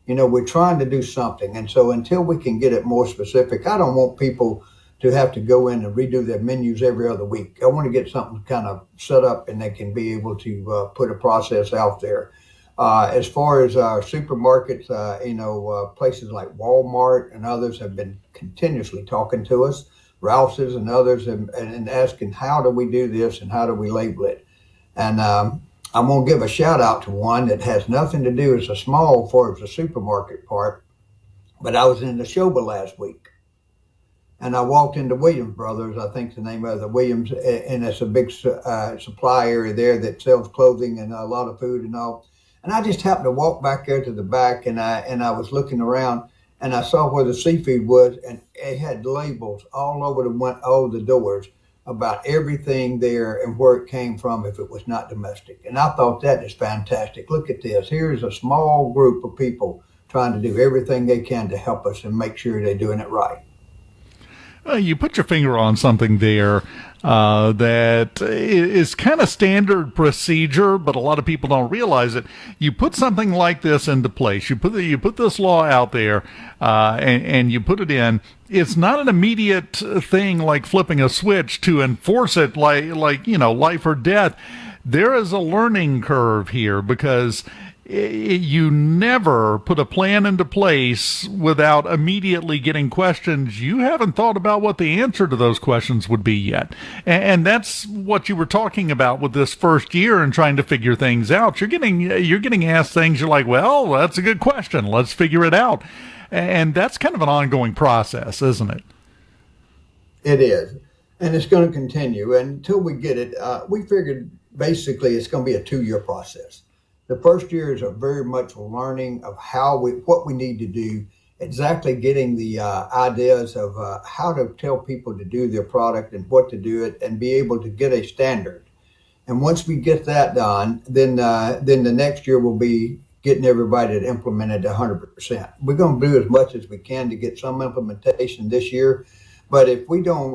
We're trying to do something. And so until we can get it more specific, I don't want people to have to go in and redo their menus every other week. I want to get something kind of set up and they can be able to put a process out there. As far as our supermarkets, places like Walmart and others have been continuously talking to us. Rouse's and others, and asking how do we do this and how do we label it. And I'm going to give a shout out to one that has nothing to do, it's a small for the supermarket part, but I was in the Neshoba last week, and I walked into Williams Brothers, I think the name of the Williams, and it's a big supply area there that sells clothing and a lot of food and all. And I just happened to walk back there to the back, and I was looking around, and I saw where the seafood was, and it had labels all over the doors about everything there and where it came from if it was not domestic. And I thought that is fantastic. Look at this. Here's a small group of people trying to do everything they can to help us and make sure they're doing it right. You put your finger on something there that is kind of standard procedure, but a lot of people don't realize it. You put something like this into place. You put this law out there, and you put it in. It's not an immediate thing like flipping a switch to enforce it, like life or death. There is a learning curve here because you never put a plan into place without immediately getting questions. You haven't thought about what the answer to those questions would be yet. And that's what you were talking about with this first year and trying to figure things out. You're getting asked things. You're like, well, that's a good question. Let's figure it out. And that's kind of an ongoing process, isn't it? It is. And it's going to continue. And until we get it, we figured basically it's going to be a 2-year process. The first year is a very much learning of what we need to do exactly getting the ideas of how to tell people to do their product and what to do it, and be able to get a standard. And once we get that done, then the next year will be getting everybody to implement it 100%. We're going to do as much as we can to get some implementation this year, but if we don't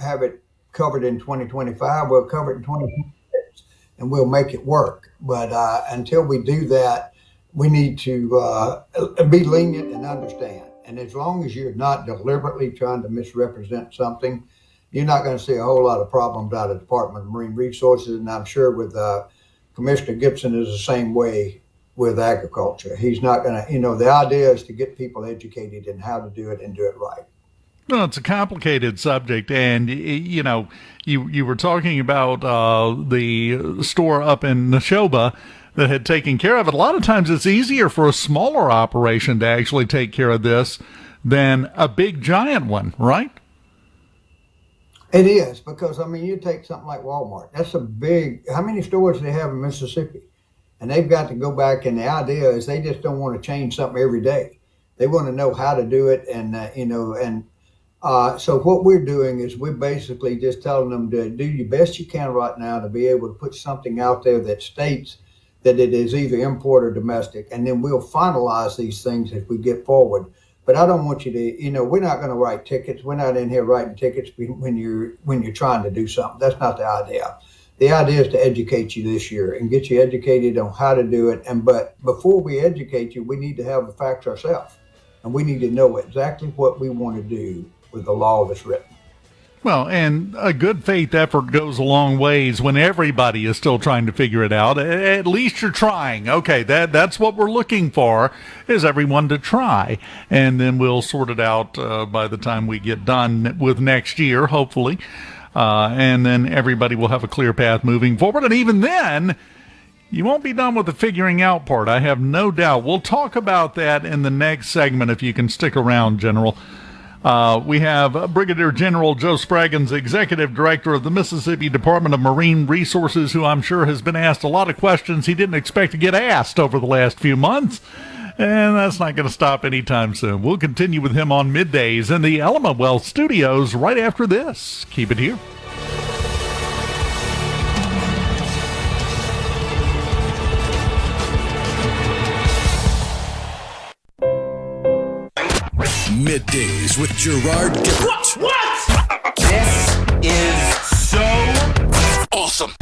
have it covered in 2025, we'll cover it in 2026, and we'll make it work. But until we do that, we need to be lenient and understand. And as long as you're not deliberately trying to misrepresent something, you're not going to see a whole lot of problems out of the Department of Marine Resources. And I'm sure with Commissioner Gibson is the same way with agriculture. He's not going to, the idea is to get people educated in how to do it and do it right. No, it's a complicated subject, and you were talking about the store up in Neshoba that had taken care of it. A lot of times it's easier for a smaller operation to actually take care of this than a big giant one, right? It is, because, you take something like Walmart. That's a big, how many stores do they have in Mississippi? And they've got to go back, and the idea is they just don't want to change something every day. They want to know how to do it, and, so what we're doing is we're basically just telling them to do your best you can right now to be able to put something out there that states that it is either import or domestic, and then we'll finalize these things as we get forward. But I don't want you to, we're not going to write tickets. We're not in here writing tickets when you're trying to do something. That's not the idea. The idea is to educate you this year and get you educated on how to do it. But before we educate you, we need to have the facts ourselves, and we need to know exactly what we want to do with the law that's written. Well, and a good faith effort goes a long ways when everybody is still trying to figure it out. At least you're trying. Okay, that's what we're looking for, is everyone to try. And then we'll sort it out by the time we get done with next year, hopefully. And then everybody will have a clear path moving forward. And even then, you won't be done with the figuring out part, I have no doubt. We'll talk about that in the next segment if you can stick around, General. We have Brigadier General Joe Spraggins, Executive Director of the Mississippi Department of Marine Resources, who I'm sure has been asked a lot of questions he didn't expect to get asked over the last few months. And that's not going to stop anytime soon. We'll continue with him on Middays in the Element Wealth Studios right after this. Keep it here. Middays with Gerard Gibert. What? This is so awesome.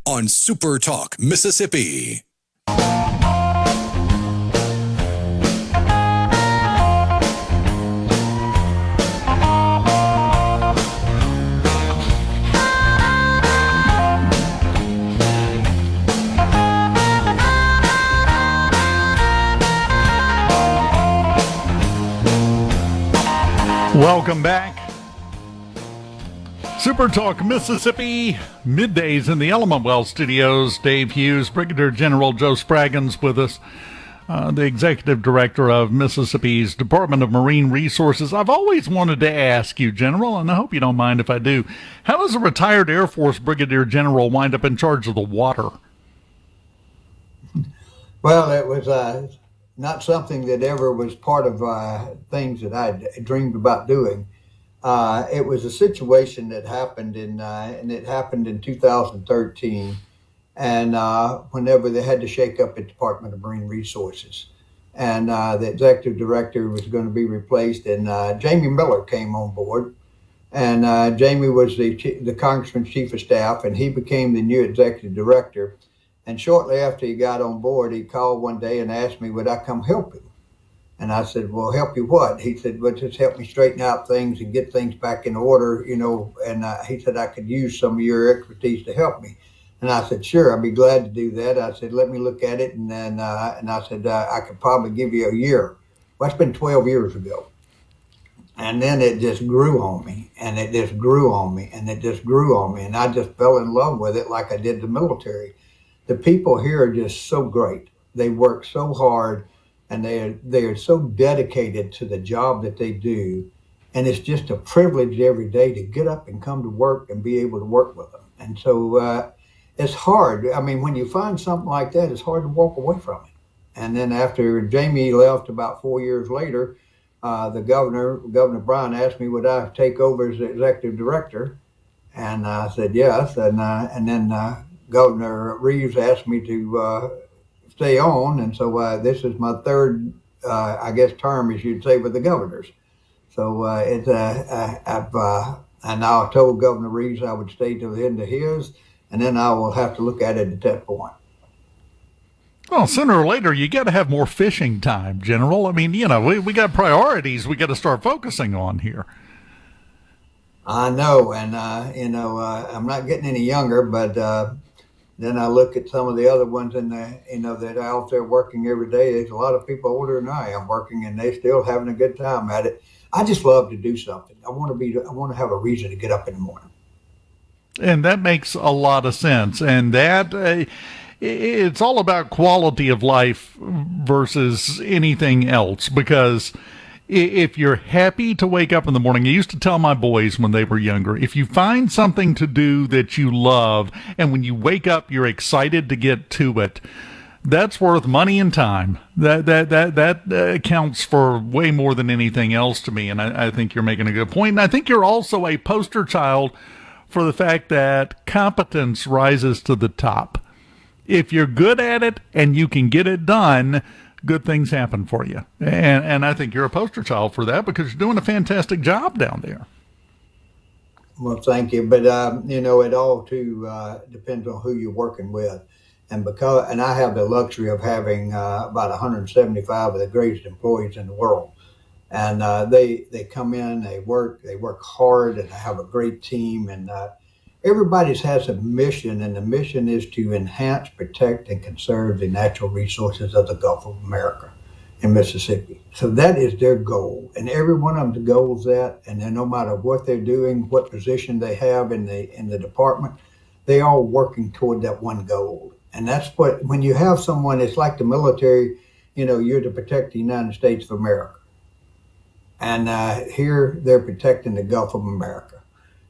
On SuperTalk, Mississippi. Welcome back. SuperTalk Mississippi, Middays in the Element Wealth Studios. Dave Hughes, Brigadier General Joe Spraggins with us, the Executive Director of Mississippi's Department of Marine Resources. I've always wanted to ask you, General, and I hope you don't mind if I do, how does a retired Air Force Brigadier General wind up in charge of the water? Well, it was not something that ever was part of things that I dreamed about doing. It was a situation that happened and it happened in 2013. And whenever they had to shake up the Department of Marine Resources, and the executive director was going to be replaced, and Jamie Miller came on board, and Jamie was the congressman's chief of staff, and he became the new executive director. And shortly after he got on board, he called one day and asked me, would I come help him? And I said, well, help you what? He said, well, just help me straighten out things and get things back in order, and he said, I could use some of your expertise to help me. And I said, sure, I'd be glad to do that. I said, let me look at it. And then, and I said, I could probably give you a year. Well, that's been 12 years ago. And then it just grew on me, and it just grew on me, and it just grew on me. And I just fell in love with it like I did the military. The people here are just so great. They work so hard, and they are so dedicated to the job that they do. And it's just a privilege every day to get up and come to work and be able to work with them. And so it's hard. I mean, when you find something like that, it's hard to walk away from it. And then after Jamie left about 4 years later, Governor Bryan, asked me would I take over as the executive director, and I said yes. And then Governor Reeves asked me to stay on, and so this is my third, I guess, term, as you'd say, with the governors. So and now I told Governor Reeves I would stay till the end of his, and then I will have to look at it at that point. Well, sooner or later, you got to have more fishing time, General. I mean, we got priorities we got to start focusing on here. I know, and I'm not getting any younger, but then I look at some of the other ones, and that are out there working every day. There's a lot of people older than I am working, and they still having a good time at it. I just love to do something. I want to have a reason to get up in the morning. And that makes a lot of sense. And that it's all about quality of life versus anything else, because if you're happy to wake up in the morning, I used to tell my boys when they were younger, if you find something to do that you love, and when you wake up, you're excited to get to it, that's worth money and time. That counts for way more than anything else to me. And I think you're making a good point. And I think you're also a poster child for the fact that competence rises to the top. If you're good at it and you can get it done, good things happen for you. And I think you're a poster child for that, because you're doing a fantastic job down there. Well, thank you. But, it all too depends on who you're working with. And I have the luxury of having about 175 of the greatest employees in the world. And they come in, they work hard, and have a great team. And everybody has a mission, and the mission is to enhance, protect, and conserve the natural resources of the Gulf of America in Mississippi. So that is their goal. And every one of them goals that, and then no matter what they're doing, what position they have in the department, they all working toward that one goal. And that's when you have someone, it's like the military, you're to protect the United States of America. And here they're protecting the Gulf of America.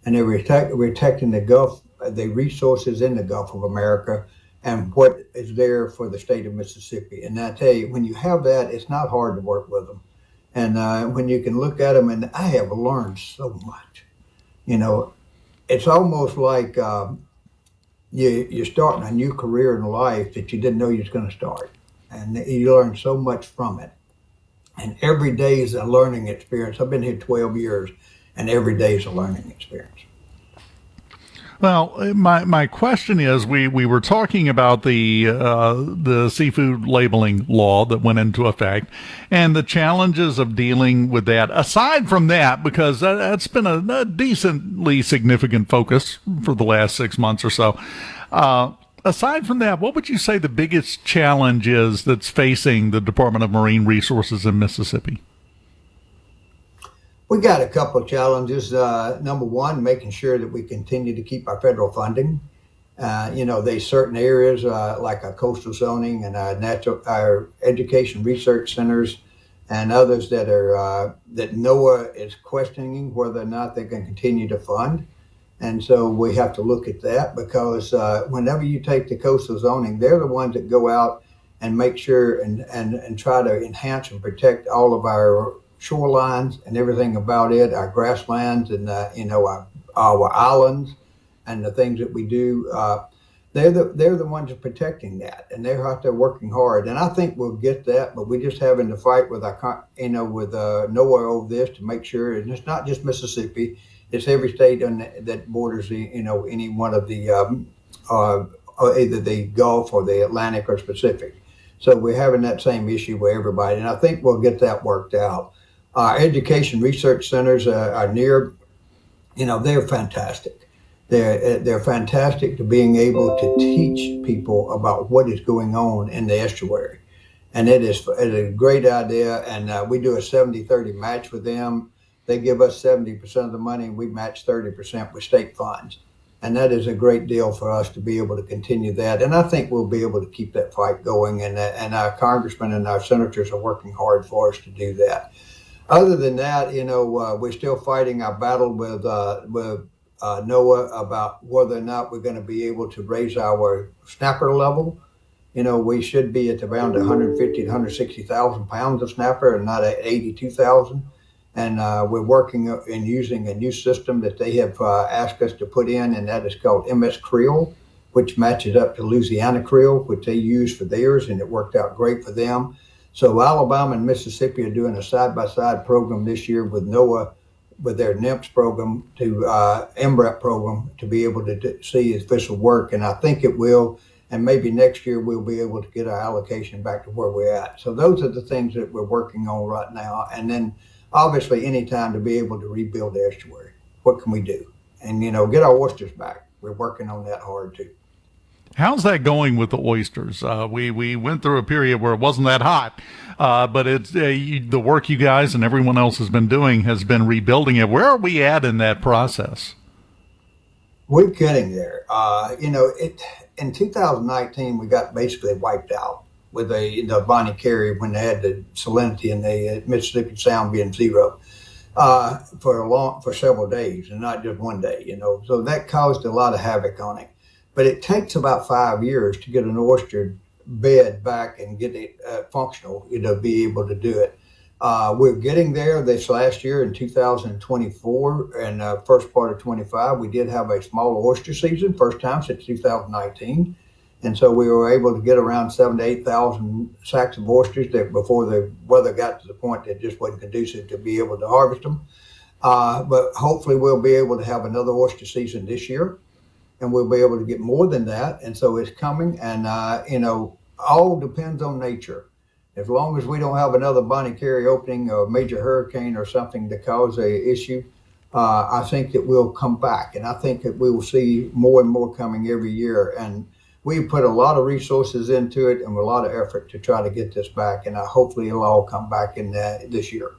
And they're protecting the resources in the Gulf of America, and what is there for the state of Mississippi. And I tell you, when you have that, it's not hard to work with them. And when you can look at them, and I have learned so much. It's almost like you're starting a new career in life that you didn't know you was going to start. And you learn so much from it. And every day is a learning experience. I've been here 12 years, and every day is a learning experience. Well, my question is, we were talking about the seafood labeling law that went into effect, and the challenges of dealing with that. Aside from that, because that's been a decently significant focus for the last 6 months or so. Aside from that, what would you say the biggest challenge is that's facing the Department of Marine Resources in Mississippi? We got a couple of challenges. Number one, making sure that we continue to keep our federal funding. There's certain areas like our coastal zoning and our education research centers and others that are that NOAA is questioning whether or not they can continue to fund. And so we have to look at that, because whenever you take the coastal zoning, they're the ones that go out and make sure and try to enhance and protect all of our shorelines and everything about it, our grasslands and our islands and the things that we do. They're the ones that are protecting that, and they're out there working hard. And I think we'll get that, but we're just having to fight with with NOAA over this to make sure. And it's not just Mississippi; it's every state that borders any one of the either the Gulf or the Atlantic or Pacific. So we're having that same issue with everybody, and I think we'll get that worked out. Our education research centers are near, they're fantastic. They're fantastic to being able to teach people about what is going on in the estuary. And it is a great idea. And we do a 70-30 match with them. They give us 70% of the money, and we match 30% with state funds. And that is a great deal for us to be able to continue that. And I think we'll be able to keep that fight going. And our congressmen and our senators are working hard for us to do that. Other than that, we're still fighting our battle with NOAA about whether or not we're going to be able to raise our snapper level. We should be at around 150 to 160,000 pounds of snapper and not at 82,000. And we're working and using a new system that they have asked us to put in, and that is called MS Creel, which matches up to Louisiana Creel, which they use for theirs, and it worked out great for them. So Alabama and Mississippi are doing a side-by-side program this year with NOAA, with their NIMS program to MREP program, to be able to see if this will work. And I think it will. And maybe next year we'll be able to get our allocation back to where we're at. So those are the things that we're working on right now. And then obviously any time to be able to rebuild the estuary. What can we do? And, get our oysters back. We're working on that hard too. How's that going with the oysters? We went through a period where it wasn't that hot, but it's the work you guys and everyone else has been doing has been rebuilding it. Where are we at in that process? We're getting there. In 2019, we got basically wiped out with the Bonnie Carey when they had the salinity in the Mississippi Sound being zero for several days, and not just one day. So that caused a lot of havoc on it. But it takes about 5 years to get an oyster bed back and get it functional, be able to do it. We're getting there. This last year in 2024 and first part of 25, we did have a small oyster season, first time since 2019. And so we were able to get around 7,000 to 8,000 sacks of oysters that before the weather got to the point that it just wasn't conducive to be able to harvest them. But hopefully we'll be able to have another oyster season this year, and we'll be able to get more than that. And so it's coming, and all depends on nature. As long as we don't have another Bonnie Carey opening or a major hurricane or something to cause a issue, I think that we'll come back. And I think that we will see more and more coming every year. And we put a lot of resources into it and a lot of effort to try to get this back. And hopefully it'll all come back in this year.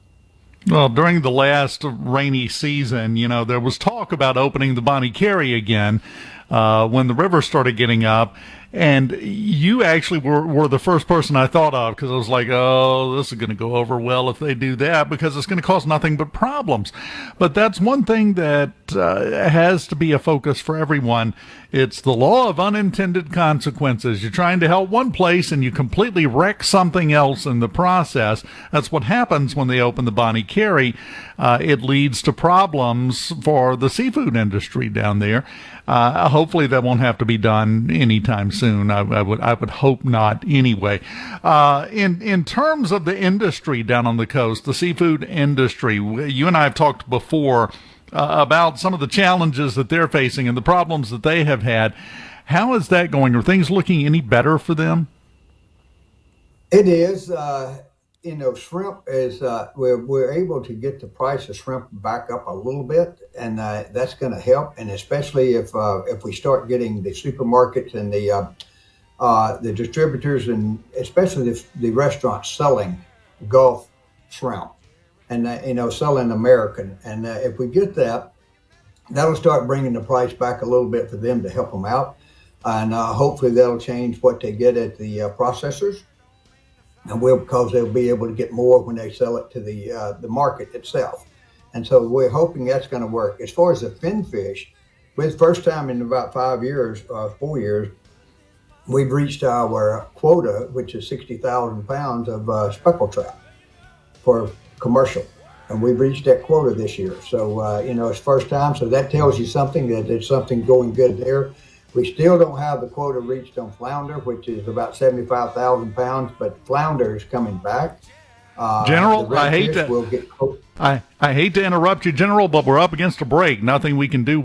Well, during the last rainy season, there was talk about opening the Bonnie Carey again when the river started getting up. And you actually were the first person I thought of, because I was like, oh, this is going to go over well if they do that, because it's going to cause nothing but problems. But that's one thing that has to be a focus for everyone. It's the law of unintended consequences. You're trying to help one place and you completely wreck something else in the process. That's what happens when they open the Bonnie Carey. It leads to problems for the seafood industry down there. Hopefully that won't have to be done anytime soon. I would hope not anyway. In terms of the industry down on the coast, the seafood industry, you and I have talked before about some of the challenges that they're facing and the problems that they have had. How is that going? Are things looking any better for them? It is. Shrimp is, we're able to get the price of shrimp back up a little bit, and that's going to help. And especially if we start getting the supermarkets and the distributors, and especially the restaurants selling Gulf shrimp and, selling American. And if we get that, that'll start bringing the price back a little bit for them to help them out. And hopefully that'll change what they get at the processors. And because they'll be able to get more when they sell it to the market itself. And so we're hoping that's going to work. As far as the fin fish, for the first time in about 4 years, we've reached our quota, which is 60,000 pounds of speckle trout for commercial. And we've reached that quota this year. So, it's first time. So that tells you something, that there's something going good there. We still don't have the quota reached on flounder, which is about 75,000 pounds, but flounder is coming back. General, I hate to interrupt you, General, but we're up against a break. Nothing we can do.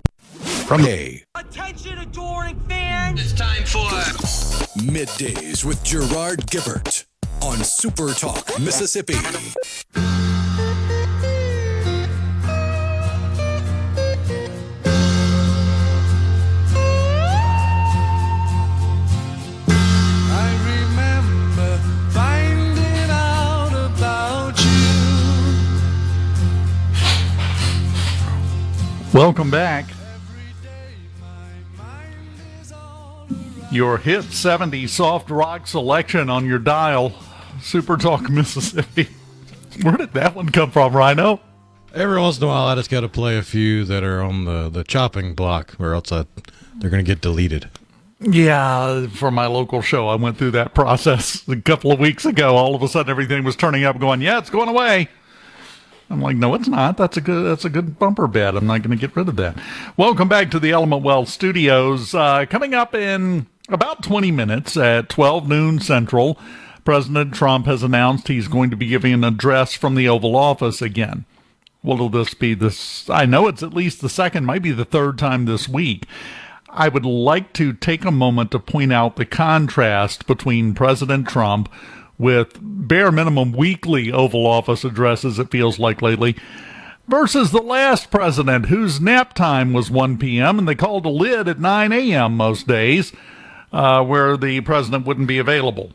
Attention, adoring fans! It's time for Middays with Gerard Gibert on SuperTalk, Mississippi. Welcome back. Your hit 70 soft rock selection on your dial, SuperTalk Mississippi. Where did that one come from, Rhino? Every once in a while, I just got to play a few that are on the chopping block, or else they're going to get deleted. Yeah, for my local show, I went through that process a couple of weeks ago. All of a sudden, everything was turning up, going, "Yeah, it's going away." I'm like, "No, it's not. That's a good bumper bed. I'm not going to get rid of that." Welcome back to the Element Wealth Studios. Coming up in about 20 minutes at 12 noon Central, President Trump has announced he's going to be giving an address from the Oval Office again. Will this be this? I know it's at least the second, might be the third time this week. I would like to take a moment to point out the contrast between President Trump with bare minimum weekly Oval Office addresses, it feels like lately, versus the last president whose nap time was 1 p.m. and they called a lid at 9 a.m. most days, where the president wouldn't be available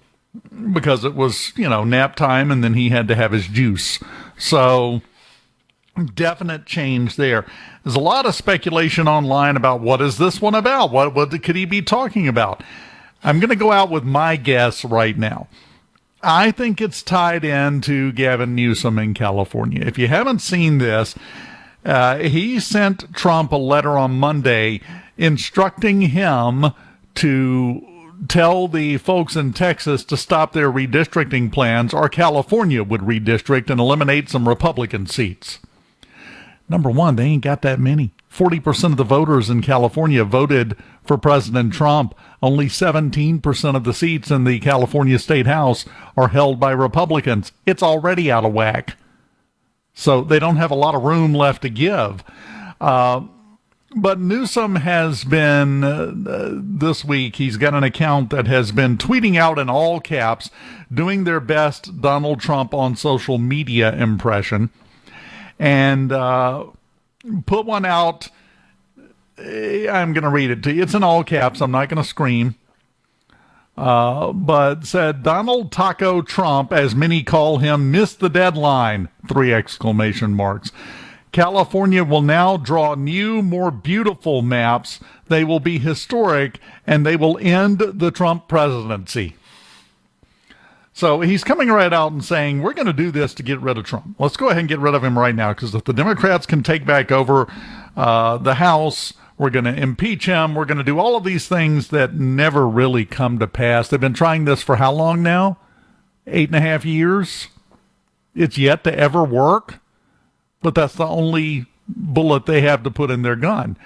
because it was, nap time and then he had to have his juice. So definite change there. There's a lot of speculation online about what is this one about? What could he be talking about? I'm going to go out with my guess right now. I think it's tied into Gavin Newsom in California. If you haven't seen this, he sent Trump a letter on Monday instructing him to tell the folks in Texas to stop their redistricting plans, or California would redistrict and eliminate some Republican seats. Number one, they ain't got that many. 40% of the voters in California voted for President Trump. Only 17% of the seats in the California State House are held by Republicans. It's already out of whack. So they don't have a lot of room left to give. But Newsom has been, this week, he's got an account that has been tweeting out in all caps, doing their best Donald Trump on social media impression. And put one out. I'm going to read it to you. It's in all caps. I'm not going to scream. But said, Donald Taco Trump, as many call him, missed the deadline. 3 exclamation marks. California will now draw new, more beautiful maps. They will be historic, and they will end the Trump presidency. So he's coming right out and saying, we're going to do this to get rid of Trump. Let's go ahead and get rid of him right now, because if the Democrats can take back over the House, we're going to impeach him. We're going to do all of these things that never really come to pass. They've been trying this for how long now? 8.5 years? It's yet to ever work, but that's the only bullet they have to put in their gun.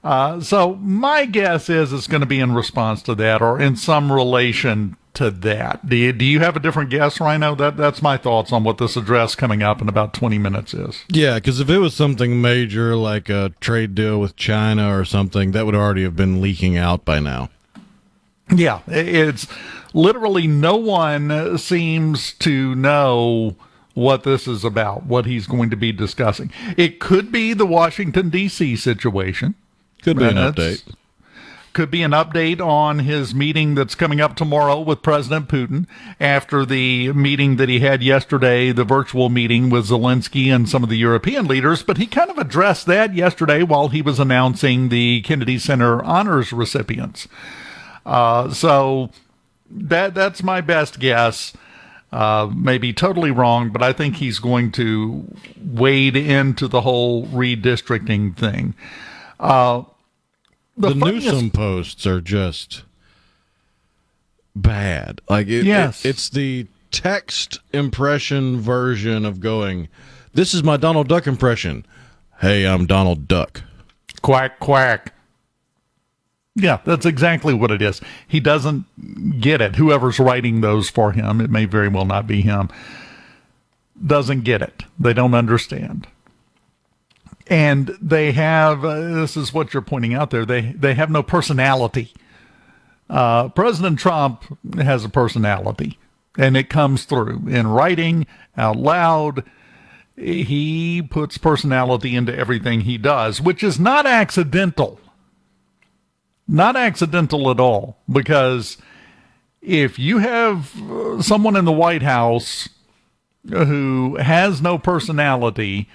So my guess is it's going to be in response to that, or in some relation to that. Do you have a different guess, Rhino? That's my thoughts on what this address coming up in about 20 minutes is. Yeah, because if it was something major like a trade deal with China or something, that would already have been leaking out by now. Yeah, it's literally no one seems to know what this is about, what he's going to be discussing. It could be the Washington, D.C. situation. Could be an update. Could be an update on his meeting that's coming up tomorrow with President Putin after the meeting that he had yesterday, the virtual meeting with Zelensky and some of the European leaders. But he kind of addressed that yesterday while he was announcing the Kennedy Center honors recipients. So that's my best guess. Maybe totally wrong, but I think he's going to wade into the whole redistricting thing. The Newsom posts are just bad. Like it's the text impression version of going, this is my Donald Duck impression. Hey, I'm Donald Duck. Quack, quack. Yeah, that's exactly what it is. He doesn't get it. Whoever's writing those for him, it may very well not be him, doesn't get it. They don't understand. And they have, this is what you're pointing out there, they have no personality. President Trump has a personality, and it comes through in writing, out loud. He puts personality into everything he does, which is not accidental. Not accidental at all, because if you have someone in the White House who has no personality,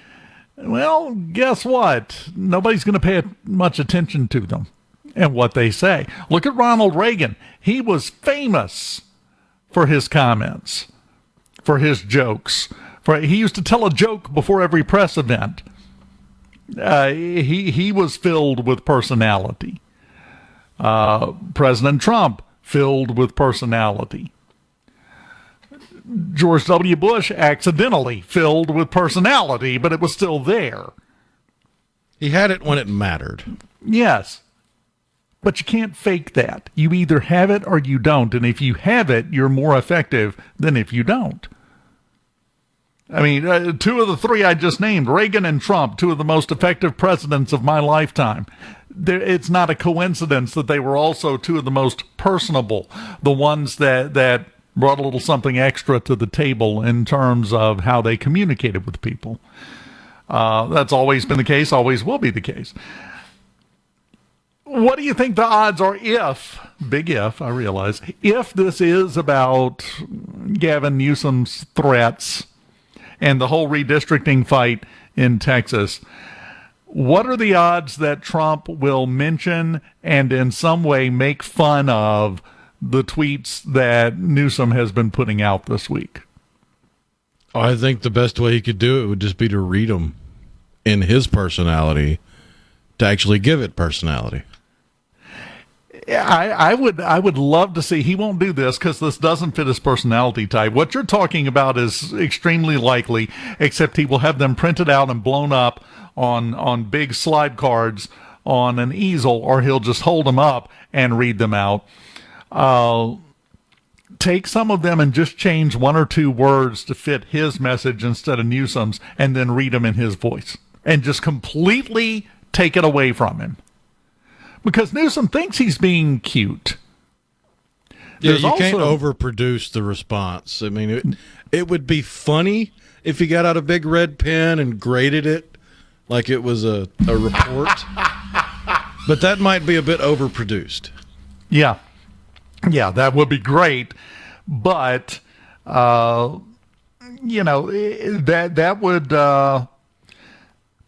well, guess what? Nobody's going to pay much attention to them and what they say. Look at Ronald Reagan. He was famous for his comments, for his jokes. He used to tell a joke before every press event. He was filled with personality. President Trump, filled with personality. George W. Bush, accidentally filled with personality, but it was still there. He had it when it mattered. Yes. But you can't fake that. You either have it or you don't. And if you have it, you're more effective than if you don't. I mean, two of the three I just named, Reagan and Trump, two of the most effective presidents of my lifetime. It's not a coincidence that they were also two of the most personable, the ones that brought a little something extra to the table in terms of how they communicated with people. That's always been the case, always will be the case. What do you think the odds are if, big if, I realize, if this is about Gavin Newsom's threats and the whole redistricting fight in Texas, what are the odds that Trump will mention and in some way make fun of the tweets that Newsom has been putting out this week? I think the best way he could do it would just be to read them in his personality, to actually give it personality. Yeah, I would love to see. He won't do this because this doesn't fit his personality type. What you're talking about is extremely likely, except he will have them printed out and blown up on big slide cards on an easel, or he'll just hold them up and read them out. Take some of them and just change one or two words to fit his message instead of Newsom's, and then read them in his voice, and just completely take it away from him. Because Newsom thinks he's being cute. Yeah, you can't overproduce the response. I mean, it would be funny if he got out a big red pen and graded it like it was a report. But that might be a bit overproduced. Yeah. Yeah, that would be great. But, that would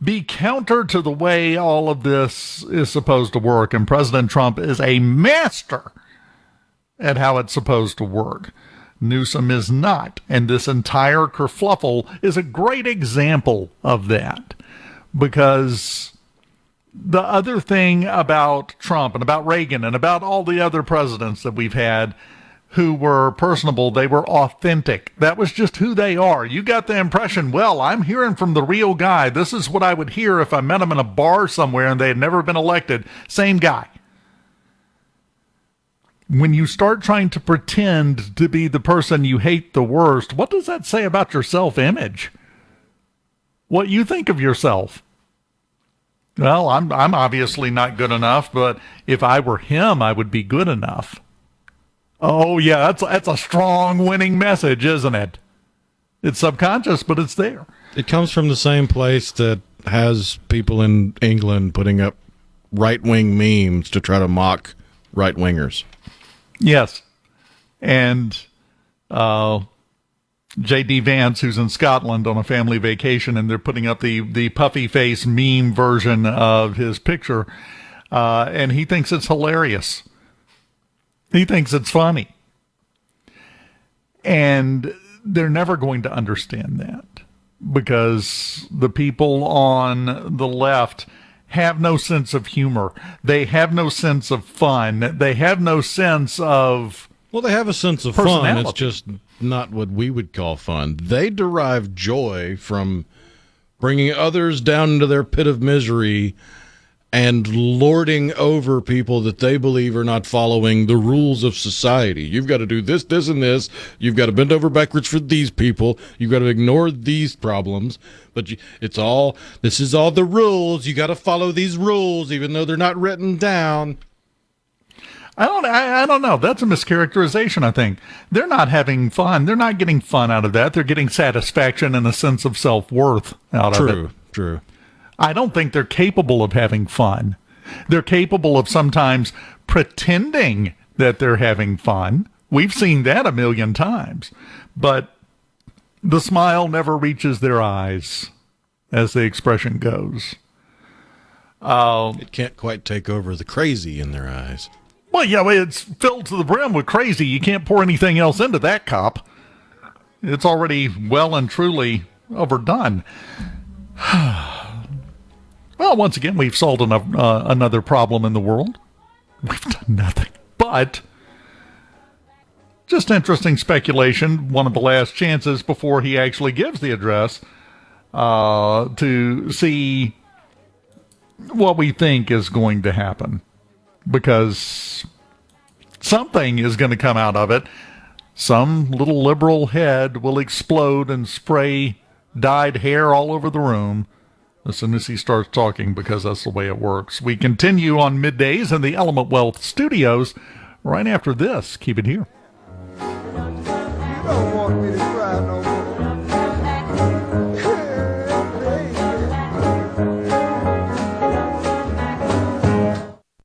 be counter to the way all of this is supposed to work. And President Trump is a master at how it's supposed to work. Newsom is not. And this entire kerfluffle is a great example of that. Because the other thing about Trump and about Reagan and about all the other presidents that we've had who were personable, they were authentic. That was just who they are. You got the impression, well, I'm hearing from the real guy. This is what I would hear if I met him in a bar somewhere and they had never been elected. Same guy. When you start trying to pretend to be the person you hate the worst, what does that say about your self-image? What you think of yourself? Well, I'm obviously not good enough, but if I were him, I would be good enough. Oh, yeah, that's a strong winning message, isn't it? It's subconscious, but it's there. It comes from the same place that has people in England putting up right-wing memes to try to mock right-wingers. Yes. And J.D. Vance, who's in Scotland on a family vacation, and they're putting up the puffy face meme version of his picture, and he thinks it's hilarious. He thinks it's funny. And they're never going to understand that because the people on the left have no sense of humor. They have no sense of fun. They have no sense of Well, they have a sense of fun. It's just not what we would call fun. They derive joy from bringing others down into their pit of misery and lording over people that they believe are not following the rules of society. You've got to do this, this, and this. You've got to bend over backwards for these people. You've got to ignore these problems. But this is all the rules. You got to follow these rules, even though they're not written down. I don't know. That's a mischaracterization, I think. They're not having fun. They're not getting fun out of that. They're getting satisfaction and a sense of self-worth out of it. True. I don't think they're capable of having fun. They're capable of sometimes pretending that they're having fun. We've seen that a million times. But the smile never reaches their eyes, as the expression goes. It can't quite take over the crazy in their eyes. Well, yeah, it's filled to the brim with crazy. You can't pour anything else into that cup. It's already well and truly overdone. Well, once again, we've solved another problem in the world. We've done nothing. But just interesting speculation, one of the last chances before he actually gives the address to see what we think is going to happen. Because something is going to come out of it. Some little liberal head will explode and spray dyed hair all over the room as soon as he starts talking, because that's the way it works. We continue on Middays in the Element Wealth Studios right after this. Keep it here. You don't want me to cry no more.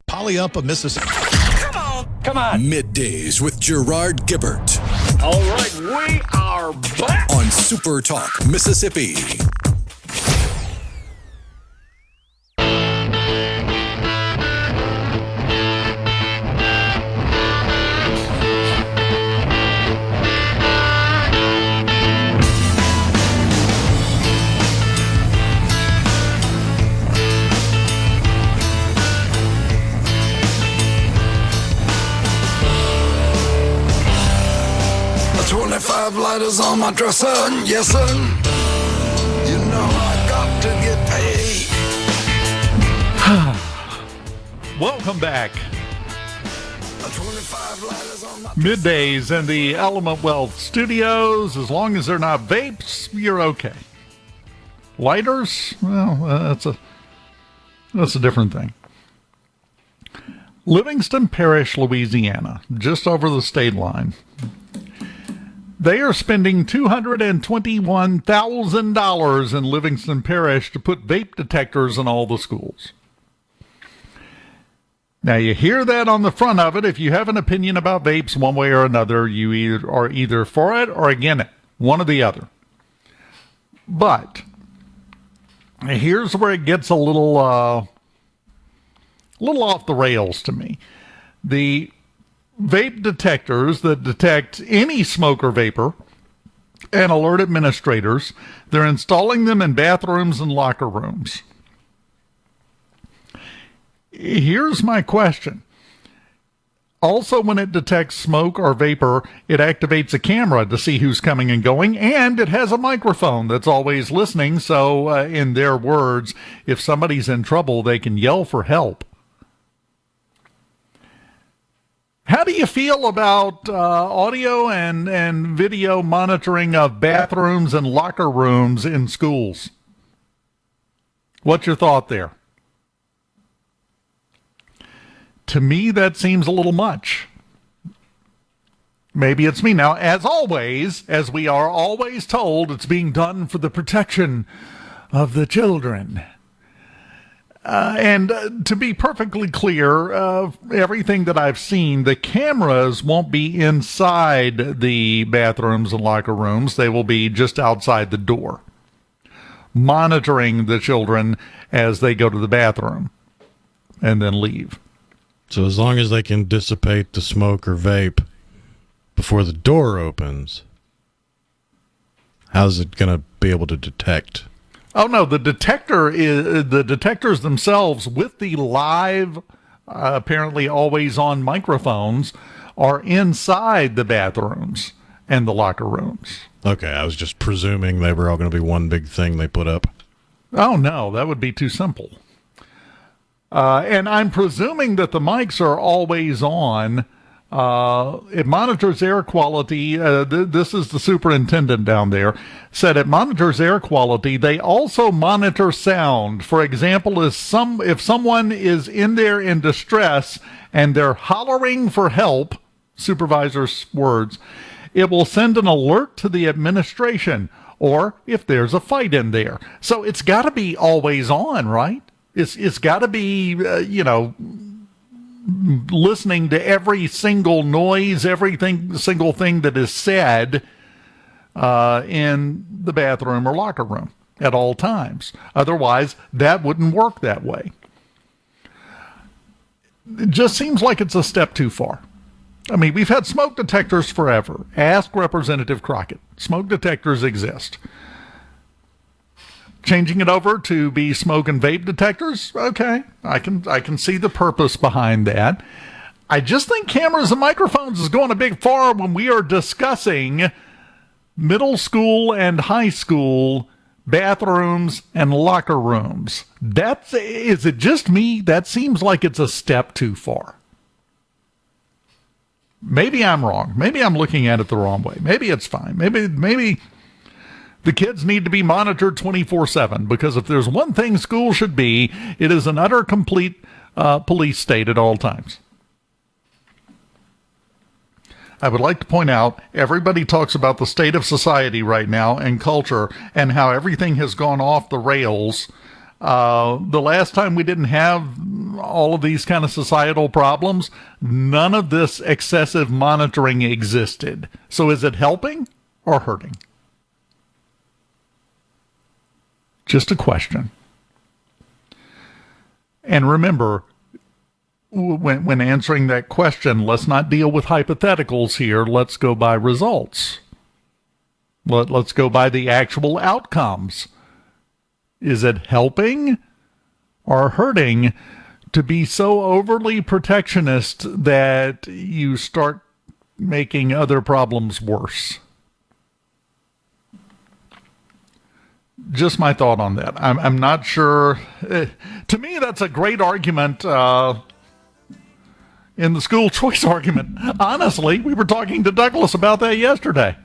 Poly up a Mississippi. Come on. Middays with Gerard Gibert. All right, we are back. On SuperTalk, Mississippi. Five lighters on my dresser, yes sir. You know I got to get paid. Welcome back. Middays in the Element Wealth Studios. As long as they're not vapes, you're okay. Lighters, well, that's a different thing. Livingston Parish, Louisiana, just over the state line. They are spending $221,000 in Livingston Parish to put vape detectors in all the schools. Now, you hear that on the front of it. If you have an opinion about vapes one way or another, you are either for it or against it, one or the other. But here's where it gets a little off the rails to me. The vape detectors that detect any smoke or vapor and alert administrators, they're installing them in bathrooms and locker rooms. Here's my question. Also, when it detects smoke or vapor, it activates a camera to see who's coming and going, and it has a microphone that's always listening, so in their words, if somebody's in trouble, they can yell for help. How do you feel about audio and video monitoring of bathrooms and locker rooms in schools? What's your thought there? To me, that seems a little much. Maybe it's me. Now, as always, as we are always told, it's being done for the protection of the children. And to be perfectly clear, everything that I've seen, the cameras won't be inside the bathrooms and locker rooms. They will be just outside the door, monitoring the children as they go to the bathroom and then leave. So as long as they can dissipate the smoke or vape before the door opens, how's it going to be able to detect? Oh, no, the detectors themselves with the live, apparently always on microphones are inside the bathrooms and the locker rooms. Okay, I was just presuming they were all going to be one big thing they put up. Oh, no, that would be too simple. And I'm presuming that the mics are always on. It monitors air quality. This is the superintendent down there. Said it monitors air quality. They also monitor sound. For example, if someone is in there in distress and they're hollering for help, supervisor's words, it will send an alert to the administration, or if there's a fight in there. So it's got to be always on, right? It's got to be, listening to every single noise, single thing that is said in the bathroom or locker room at all times. Otherwise, that wouldn't work that way. It just seems like it's a step too far. I mean, we've had smoke detectors forever. Ask Representative Crockett. Smoke detectors exist. changing it over to be smoke and vape detectors, okay, I can see the purpose behind that. I just think cameras and microphones is going a big far when we are discussing middle school and high school bathrooms and locker rooms. Is it just me? That seems like it's a step too far. Maybe I'm wrong. Maybe I'm looking at it the wrong way. Maybe it's fine. Maybe the kids need to be monitored 24/7, because if there's one thing school should be, it is an utter complete police state at all times. I would like to point out, everybody talks about the state of society right now and culture and how everything has gone off the rails. The last time we didn't have all of these kind of societal problems, none of this excessive monitoring existed. So is it helping or hurting? Just a question. And remember, when answering that question, let's not deal with hypotheticals here. Let's go by results. Let's go by the actual outcomes. Is it helping or hurting to be so overly protectionist that you start making other problems worse? Just my thought on that. I'm not sure. To me, that's a great argument in the school choice argument. Honestly, we were talking to Douglas about that yesterday.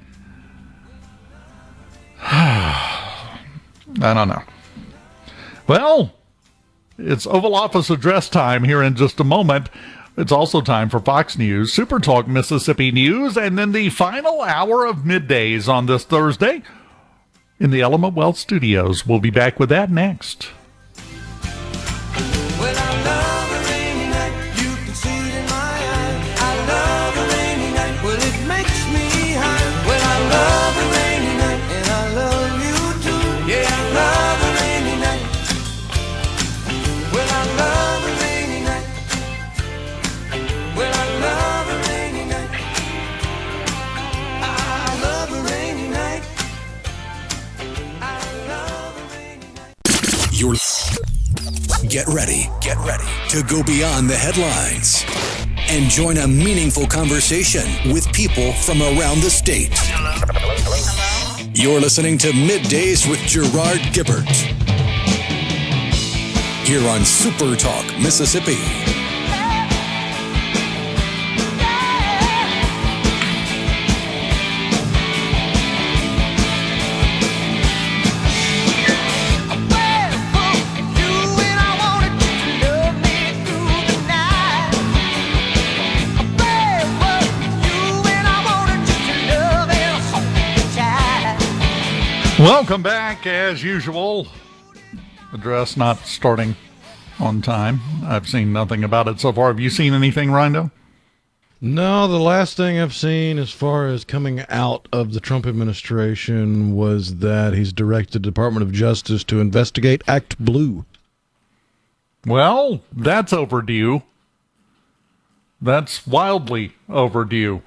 I don't know. Well, it's Oval Office address time here in just a moment. It's also time for Fox News, SuperTalk Mississippi News, and then the final hour of Middays on this Thursday in the Element Wealth Studios. We'll be back with that next. Get ready to go beyond the headlines and join a meaningful conversation with people from around the state. Hello? You're listening to Middays with Gerard Gibert here on SuperTalk Mississippi. Welcome back, as usual. Address not starting on time. I've seen nothing about it so far. Have you seen anything, Rhino? No, the last thing I've seen as far as coming out of the Trump administration was that he's directed the Department of Justice to investigate Act Blue. Well, that's overdue. That's wildly overdue.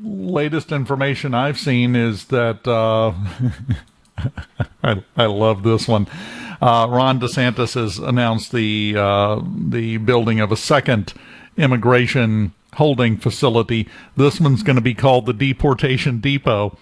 Latest information I've seen is that I love this one. Ron DeSantis has announced the building of a second immigration holding facility. This one's going to be called the Deportation Depot.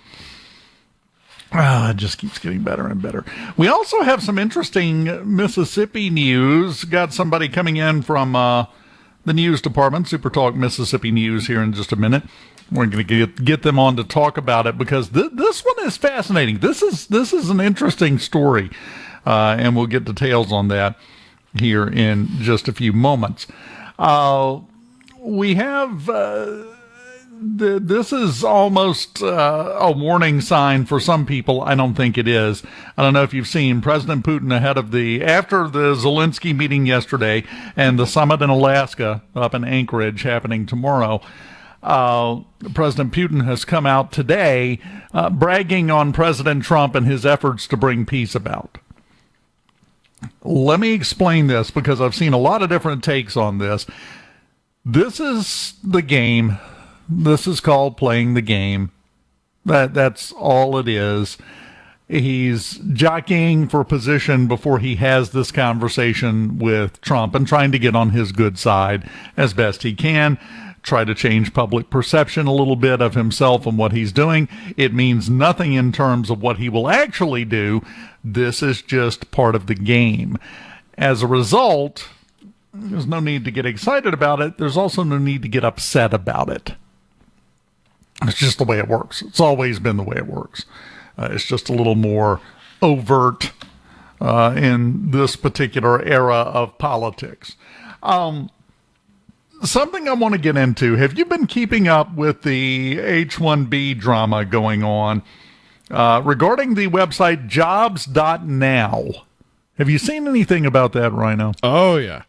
It just keeps getting better and better. We also have some interesting Mississippi news. Got somebody coming in from the news department, SuperTalk Mississippi News, here in just a minute. We're going to get them on to talk about it because this one is fascinating. This is an interesting story, and we'll get details on that here in just a few moments. We have this is almost a warning sign for some people. I don't think it is. I don't know if you've seen President Putin after the Zelensky meeting yesterday and the summit in Alaska up in Anchorage happening tomorrow. President Putin has come out today bragging on President Trump and his efforts to bring peace about. Let me explain this because I've seen a lot of different takes on this. This is the game. This is called playing the game. That's all it is. He's jockeying for position before he has this conversation with Trump and trying to get on his good side as best he can, try to change public perception a little bit of himself and what he's doing. It means nothing in terms of what he will actually do. This is just part of the game. As a result, there's no need to get excited about it. There's also no need to get upset about it. It's just the way it works. It's always been the way it works. It's just a little more overt in this particular era of politics. Something I want to get into. Have you been keeping up with the H-1B drama going on regarding the website jobs.now? Have you seen anything about that, Rhino? Oh, yeah.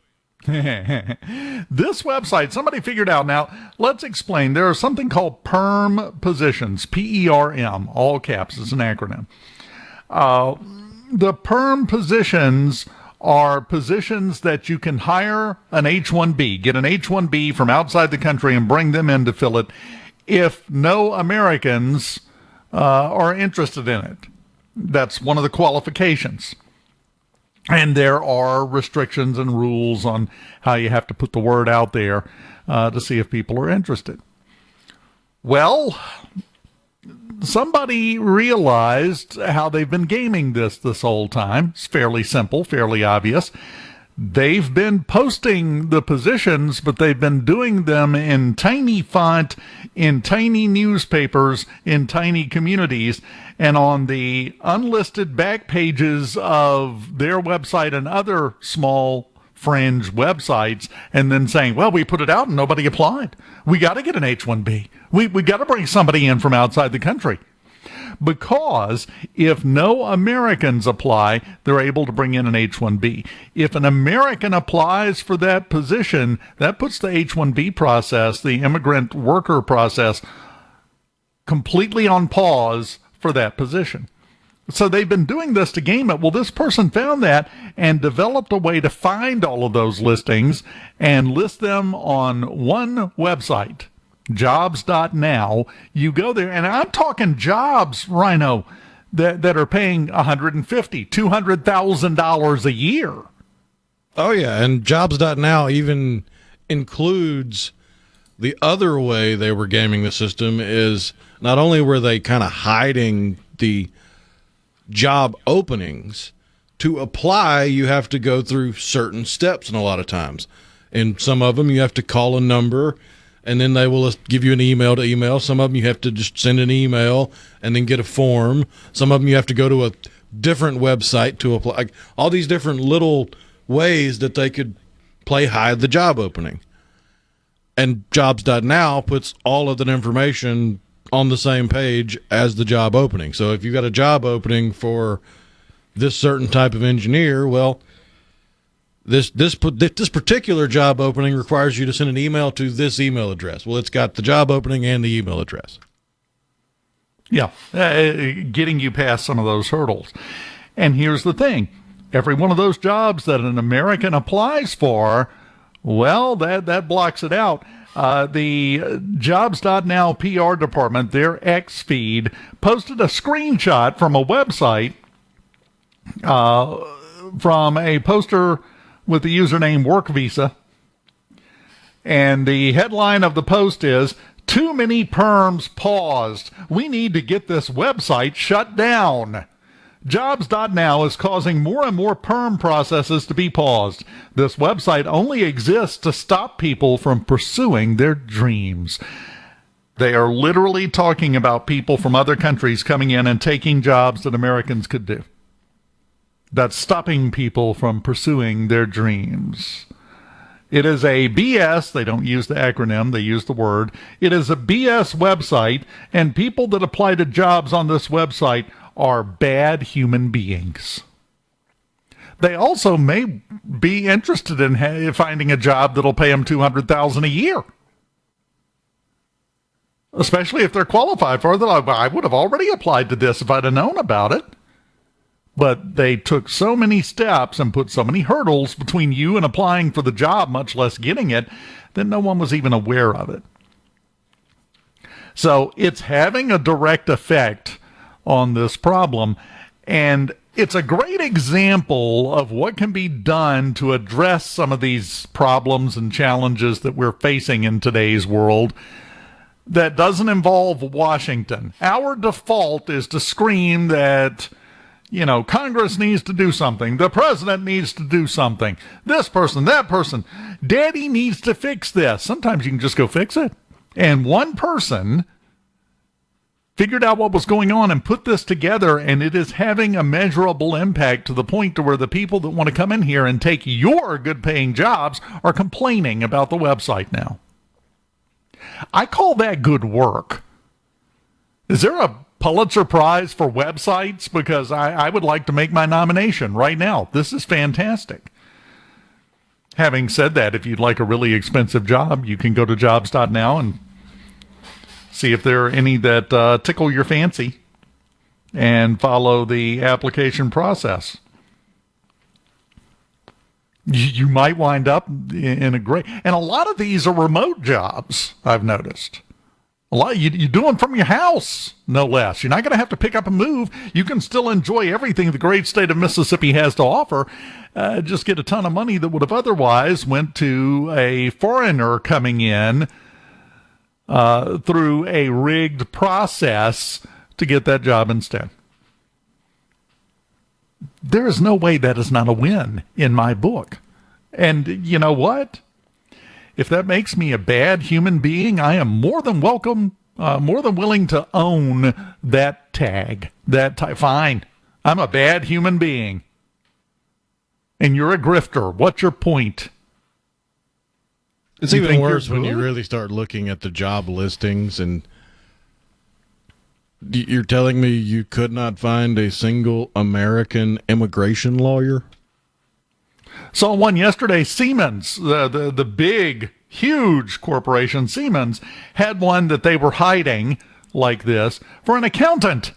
This website, somebody figured out. Now, let's explain. There are something called perm positions, P-E-R-M, all caps, it's an acronym. The perm positions are positions that you can hire an H-1B, get an H-1B from outside the country and bring them in to fill it if no Americans are interested in it. That's one of the qualifications. And there are restrictions and rules on how you have to put the word out there to see if people are interested. Well, somebody realized how they've been gaming this whole time. It's fairly simple, fairly obvious. They've been posting the positions, but they've been doing them in tiny font, in tiny newspapers, in tiny communities, and on the unlisted back pages of their website and other small fringe websites, and then saying, well, we put it out and nobody applied. We got to get an H-1B. We got to bring somebody in from outside the country. Because if no Americans apply, they're able to bring in an H-1B. If an American applies for that position, that puts the H-1B process, the immigrant worker process, completely on pause for that position. So they've been doing this to game it. Well, this person found that and developed a way to find all of those listings and list them on one website. Jobs.now. You go there, and I'm talking jobs, Rhino, that are paying $150,000, $200,000 a year. Oh, yeah, and jobs.now even includes the other way they were gaming the system is not only were they kind of hiding the job openings, to apply, you have to go through certain steps, and a lot of times. In some of them, you have to call a number, and then they will give you an email to email. Some of them you have to just send an email and then get a form. Some of them you have to go to a different website to apply. Like, all these different little ways that they could play hide the job opening. And jobs.now puts all of that information on the same page as the job opening. So if you've got a job opening for this certain type of engineer, well, This particular job opening requires you to send an email to this email address. Well, it's got the job opening and the email address. Yeah, getting you past some of those hurdles. And here's the thing. Every one of those jobs that an American applies for, well, that blocks it out. The Jobs.now PR department, their X feed, posted a screenshot from a website from a poster with the username Work Visa. And the headline of the post is, "Too many perms paused. We need to get this website shut down." Jobs.now is causing more and more perm processes to be paused. This website only exists to stop people from pursuing their dreams. They are literally talking about people from other countries coming in and taking jobs that Americans could do. That's stopping people from pursuing their dreams. It is a BS. They don't use the acronym. They use the word. It is a BS website, and people that apply to jobs on this website are bad human beings. They also may be interested in finding a job that'll pay them $200,000 a year. Especially if they're qualified for it. I would have already applied to this if I'd have known about it. But they took so many steps and put so many hurdles between you and applying for the job, much less getting it, that no one was even aware of it. So it's having a direct effect on this problem. And it's a great example of what can be done to address some of these problems and challenges that we're facing in today's world that doesn't involve Washington. Our default is to scream that, Congress needs to do something. The president needs to do something. This person, that person. Daddy needs to fix this. Sometimes you can just go fix it. And one person figured out what was going on and put this together, and it is having a measurable impact to the point to where the people that want to come in here and take your good-paying jobs are complaining about the website now. I call that good work. Is there a Pulitzer Prize for websites? Because I would like to make my nomination right now. This is fantastic. Having said that, if you'd like a really expensive job, you can go to jobs.now and see if there are any that tickle your fancy and follow the application process. You might wind up in a great... And a lot of these are remote jobs, I've noticed. A lot you do them from your house, no less. You're not going to have to pick up and move. You can still enjoy everything the great state of Mississippi has to offer. Just get a ton of money that would have otherwise went to a foreigner coming in through a rigged process to get that job instead. There is no way that is not a win in my book. And you know what? If that makes me a bad human being, I am more than willing to own that tag. Fine. I'm a bad human being. And you're a grifter. What's your point? It's even worse when you really start looking at the job listings, and you're telling me you could not find a single American immigration lawyer? Saw one yesterday. Siemens, the big, huge corporation Siemens, had one that they were hiding like this for an accountant.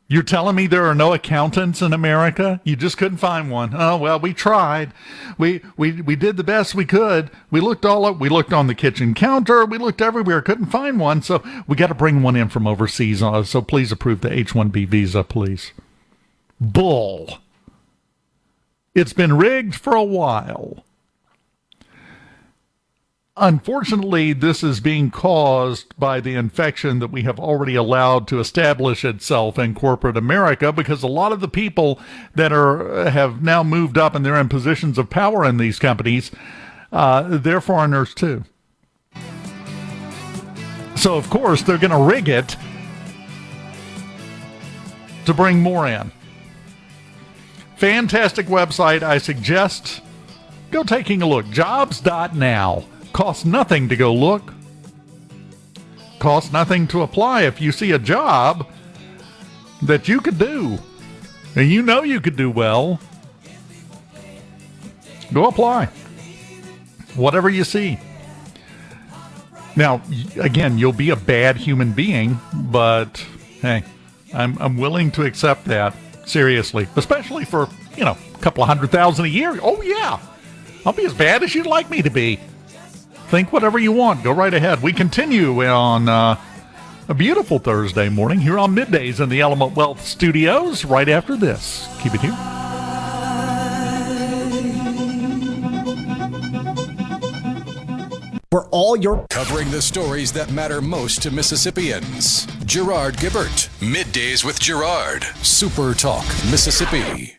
You're telling me there are no accountants in America? You just couldn't find one. Oh, well, we tried. We did the best we could. We looked all up. We looked on the kitchen counter. We looked everywhere. Couldn't find one. So we got to bring one in from overseas. So please approve the H-1B visa, please. Bull. It's been rigged for a while. Unfortunately, this is being caused by the infection that we have already allowed to establish itself in corporate America, because a lot of the people that have now moved up and they're in positions of power in these companies, they're foreigners too. So, of course, they're going to rig it to bring more in. Fantastic website. I suggest go taking a look. Jobs.now. Costs nothing to go look. Costs nothing to apply. If you see a job that you could do, and you know you could do well, go apply. Whatever you see. Now, again, you'll be a bad human being, but hey, I'm willing to accept that seriously, especially for, a couple of $100,000 a year. Oh yeah, I'll be as bad as you'd like me to be. Think whatever you want. Go right ahead. We continue on a beautiful Thursday morning here on Middays in the Element Wealth Studios right after this. Keep it here. For all your covering the stories that matter most to Mississippians. Gerard Gibert. Middays with Gerard. SuperTalk, Mississippi.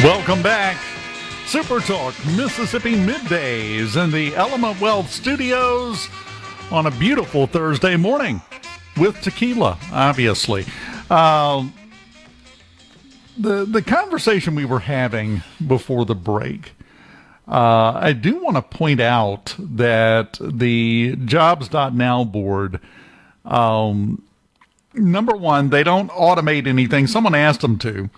Welcome back. SuperTalk Mississippi Middays in the Element Wealth Studios on a beautiful Thursday morning with tequila, obviously. the conversation we were having before the break, I do want to point out that the Jobs.now board, number one, they don't automate anything. Someone asked them to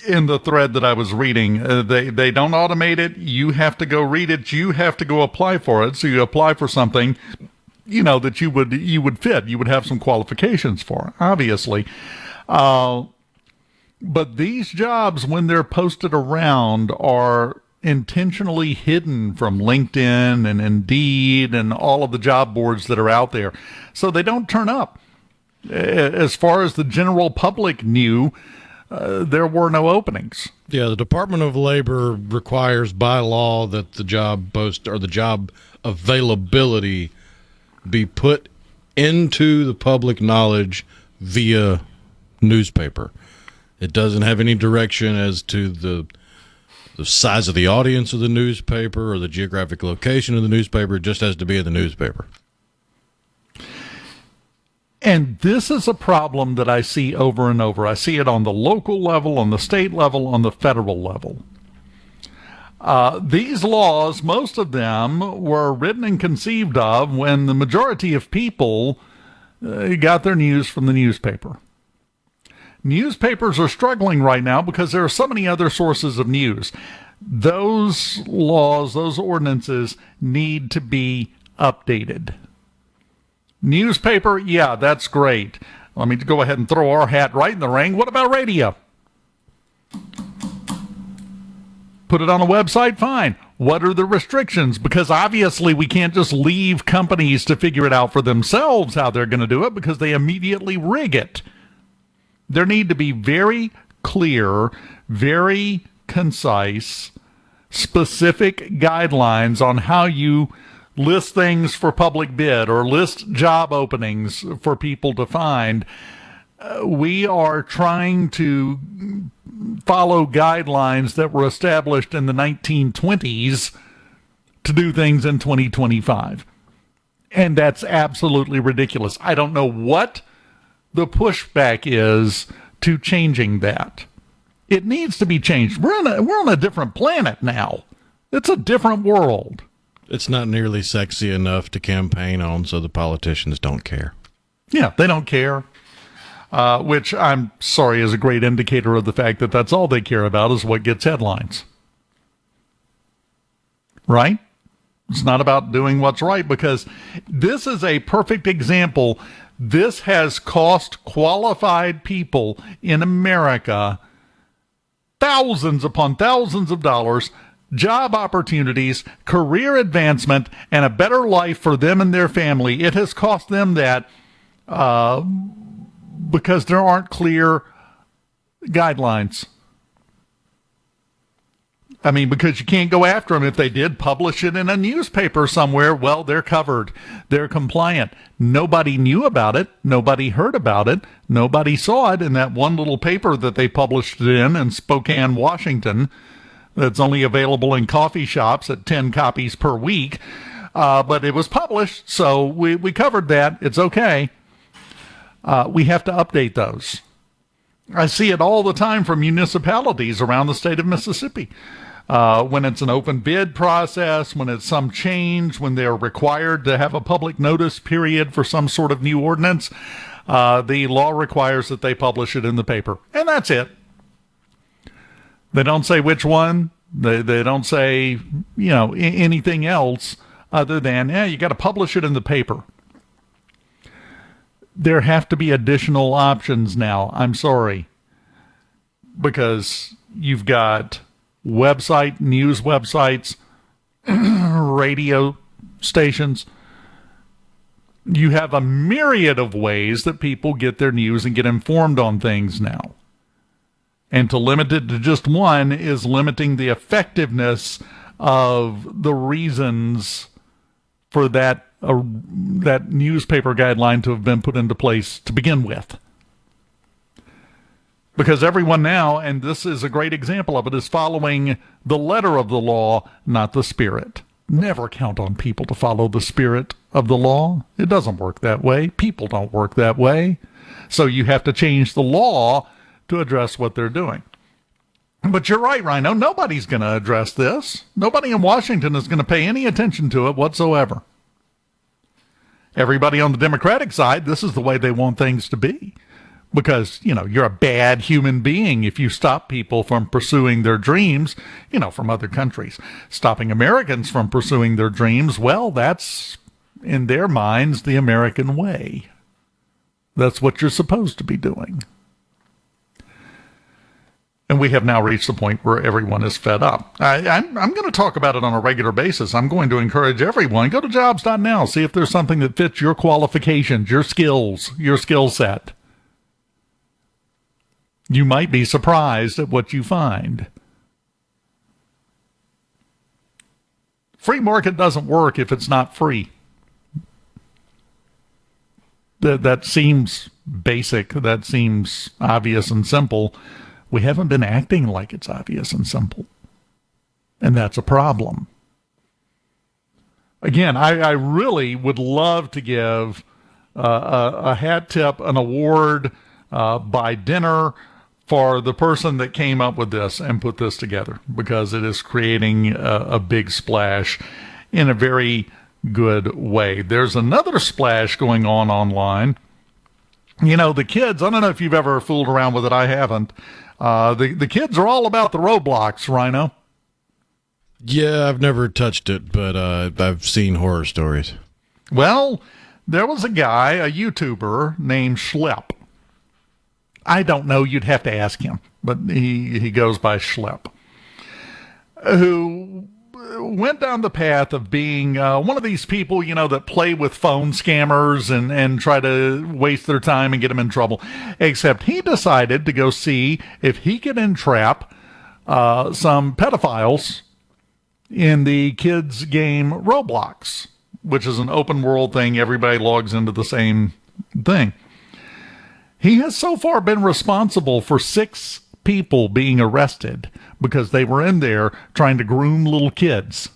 in the thread that I was reading. They don't automate it. You have to go read it. You have to go apply for it. So you apply for something, that you would fit. You would have some qualifications for, obviously. But these jobs, when they're posted around, are intentionally hidden from LinkedIn and Indeed and all of the job boards that are out there. So they don't turn up. As far as the general public knew, there were no openings. Yeah, the Department of Labor requires by law that the job post or the job availability be put into the public knowledge via newspaper. It doesn't have any direction as to the size of the audience of the newspaper or the geographic location of the newspaper. It just has to be in the newspaper. And this is a problem that I see over and over. I see it on the local level, on the state level, on the federal level. These laws, most of them were written and conceived of when the majority of people got their news from the newspaper. Newspapers are struggling right now because there are so many other sources of news. Those laws, those ordinances need to be updated. Newspaper, yeah, that's great. Let me go ahead and throw our hat right in the ring. What about radio? Put it on a website? Fine. What are the restrictions? Because obviously we can't just leave companies to figure it out for themselves how they're going to do it, because they immediately rig it. There need to be very clear, very concise, specific guidelines on how you list things for public bid or list job openings for people to find. We are trying to follow guidelines that were established in the 1920s to do things in 2025. And that's absolutely ridiculous. I don't know what the pushback is to changing that. It needs to be changed. We're on a different planet now. It's a different world. It's not nearly sexy enough to campaign on, so the politicians don't care. Yeah, they don't care, which I'm sorry is a great indicator of the fact that that's all they care about is what gets headlines. Right? It's not about doing what's right, because this is a perfect example. This has cost qualified people in America thousands upon thousands of dollars, job opportunities, career advancement, and a better life for them and their family. It has cost them that because there aren't clear guidelines. I mean, because you can't go after them. If they did publish it in a newspaper somewhere, well, they're covered. They're compliant. Nobody knew about it. Nobody heard about it. Nobody saw it in that one little paper that they published it in Spokane, Washington, that's only available in coffee shops at 10 copies per week. But it was published, so we covered that. It's okay. We have to update those. I see it all the time from municipalities around the state of Mississippi. When it's an open bid process, when it's some change, when they're required to have a public notice period for some sort of new ordinance, the law requires that they publish it in the paper. And that's it. They don't say which one. They don't say, anything else other than, you got to publish it in the paper. There have to be additional options now. I'm sorry. Because you've got news websites, radio stations. You have a myriad of ways that people get their news and get informed on things now. And to limit it to just one is limiting the effectiveness of the reasons for that newspaper guideline to have been put into place to begin with. Because everyone now, and this is a great example of it, is following the letter of the law, not the spirit. Never count on people to follow the spirit of the law. It doesn't work that way. People don't work that way. So you have to change the law to address what they're doing. But you're right, Rhino. Nobody's going to address this. Nobody in Washington is going to pay any attention to it whatsoever. Everybody on the Democratic side, this is the way they want things to be. Because, you're a bad human being if you stop people from pursuing their dreams, from other countries. Stopping Americans from pursuing their dreams, well, that's, in their minds, the American way. That's what you're supposed to be doing. And we have now reached the point where everyone is fed up. I'm going to talk about it on a regular basis. I'm going to encourage everyone, go to jobs.now, see if there's something that fits your qualifications, your skills, your skill set. You might be surprised at what you find. Free market doesn't work if it's not free. That seems basic. That seems obvious and simple. We haven't been acting like it's obvious and simple. And that's a problem. Again, I really would love to give a hat tip, an award by dinner for the person that came up with this and put this together, because it is creating a big splash in a very good way. There's another splash going on online. The kids, I don't know if you've ever fooled around with it. I haven't. The kids are all about the Roblox, Rhino. Yeah, I've never touched it, but I've seen horror stories. Well, there was a guy, a YouTuber named Schlep. I don't know, you'd have to ask him, but he goes by Schlep, who went down the path of being one of these people, that play with phone scammers and try to waste their time and get them in trouble. Except he decided to go see if he could entrap some pedophiles in the kids' game Roblox, which is an open world thing. Everybody logs into the same thing. He has so far been responsible for 6 people being arrested because they were in there trying to groom little kids.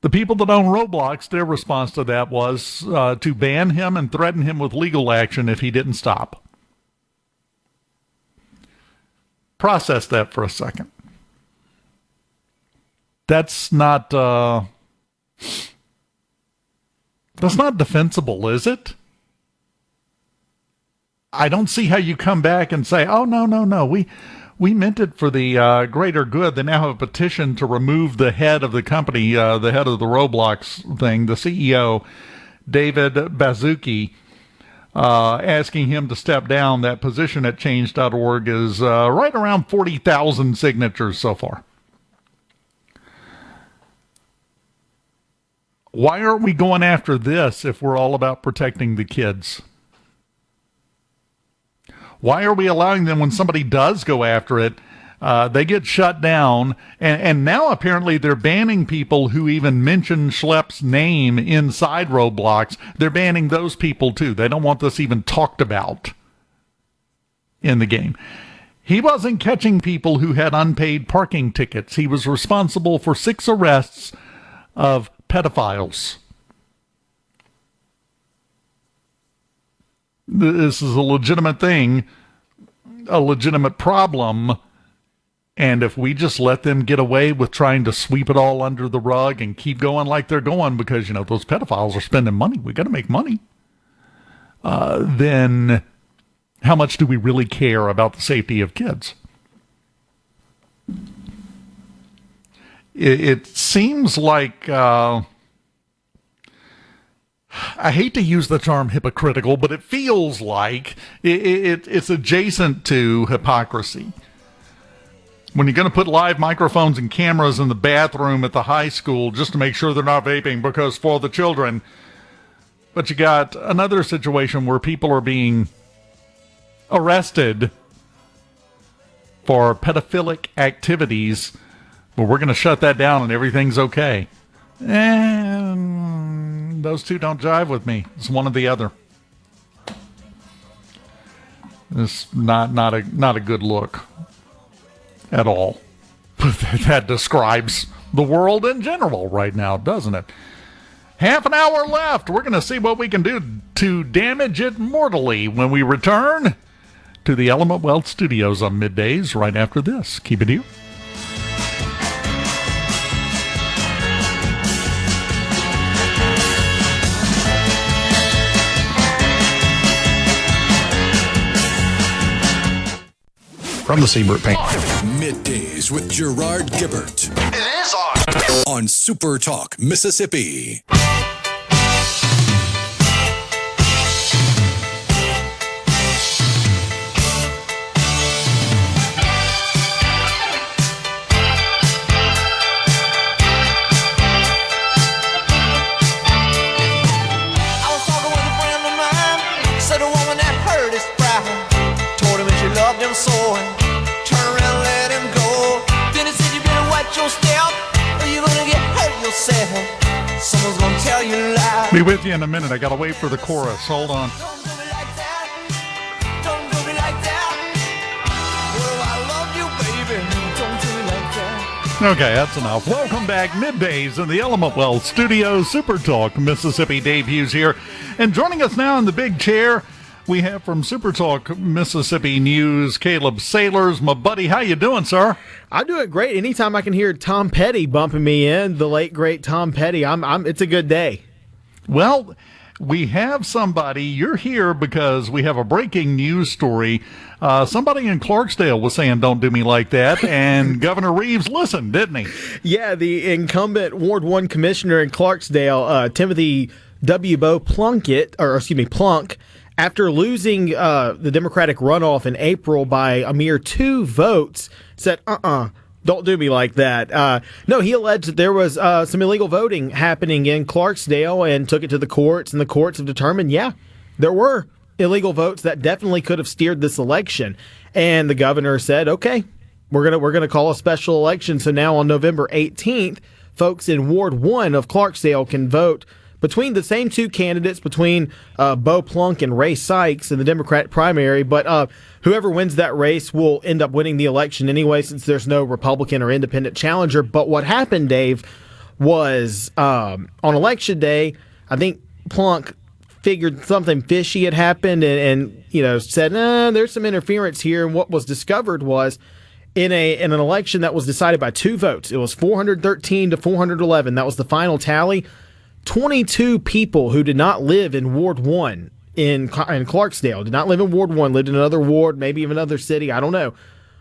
The people that own Roblox, their response to that was to ban him and threaten him with legal action if he didn't stop. Process that for a second. That's not defensible, is it? I don't see how you come back and say, oh, no, we meant it for the greater good. They now have a petition to remove the head of the company, the head of the Roblox thing, the CEO, David Baszucki, asking him to step down. That position at change.org is right around 40,000 signatures so far. Why aren't we going after this if we're all about protecting the kids? Why are we allowing them, when somebody does go after it, they get shut down, and now apparently they're banning people who even mention Schlepp's name inside Roblox. They're banning those people too. They don't want this even talked about in the game. He wasn't catching people who had unpaid parking tickets. He was responsible for 6 arrests of pedophiles. This is a legitimate thing, a legitimate problem, and if we just let them get away with trying to sweep it all under the rug and keep going like they're going because, those pedophiles are spending money, we got to make money, then how much do we really care about the safety of kids? It seems like... I hate to use the term hypocritical, but it feels like it's adjacent to hypocrisy. When you're going to put live microphones and cameras in the bathroom at the high school just to make sure they're not vaping because for the children, but you got another situation where people are being arrested for pedophilic activities, but we're going to shut that down and everything's okay. And those two don't jive with me. It's one or the other. It's not a good look at all. That describes the world in general right now, doesn't it? Half an hour left. We're going to see what we can do to damage it mortally when we return. to the Element Wealth Studios on Middays right after this. Keep it here. From the Siebert Paint. Middays with Gerard Gibert. It is on. On SuperTalk, Mississippi. So turn around, let him go. Then he said you better watch your step, or you're gonna get hurt yourself. Someone's gonna tell you lies. Be with you in a minute. I gotta wait for the chorus. Hold on. Don't do me like that. Don't do me like that. Oh, I love you, baby. Don't do me like that. Okay, that's enough. Welcome back. Middays in the Element Wealth Studios. SuperTalk, Mississippi. Dave Hughes here. And joining us now in the big chair, we have from SuperTalk Mississippi News, Caleb Sailors. My buddy, how you doing, sir? I'm doing great. Anytime I can hear Tom Petty bumping me in, the late great Tom Petty, it's a good day. Well, we have somebody. You're here because we have a breaking news story. Somebody in Clarksdale was saying, "Don't do me like that," and Governor Reeves listened, didn't he? Yeah, the incumbent Ward 1 commissioner in Clarksdale, Timothy W. Plunk, after losing the Democratic runoff in April by a mere 2 votes, said, don't do me like that. No, he alleged that there was some illegal voting happening in Clarksdale and took it to the courts, and the courts have determined, there were illegal votes that definitely could have steered this election. And the governor said, okay, we're gonna call a special election. So now on November 18th, folks in Ward 1 of Clarksdale can vote between the same 2 candidates, between Bo Plunk and Ray Sykes in the Democrat primary, but whoever wins that race will end up winning the election anyway, since there's no Republican or independent challenger. But what happened, Dave, was on Election Day, I think Plunk figured something fishy had happened and said, there's some interference here. And what was discovered was in an election that was decided by 2 votes. It was 413 to 411. That was the final tally. 22 people who did not live in Ward 1 in Clarksdale, did not live in Ward 1, lived in another ward, maybe even another city, I don't know,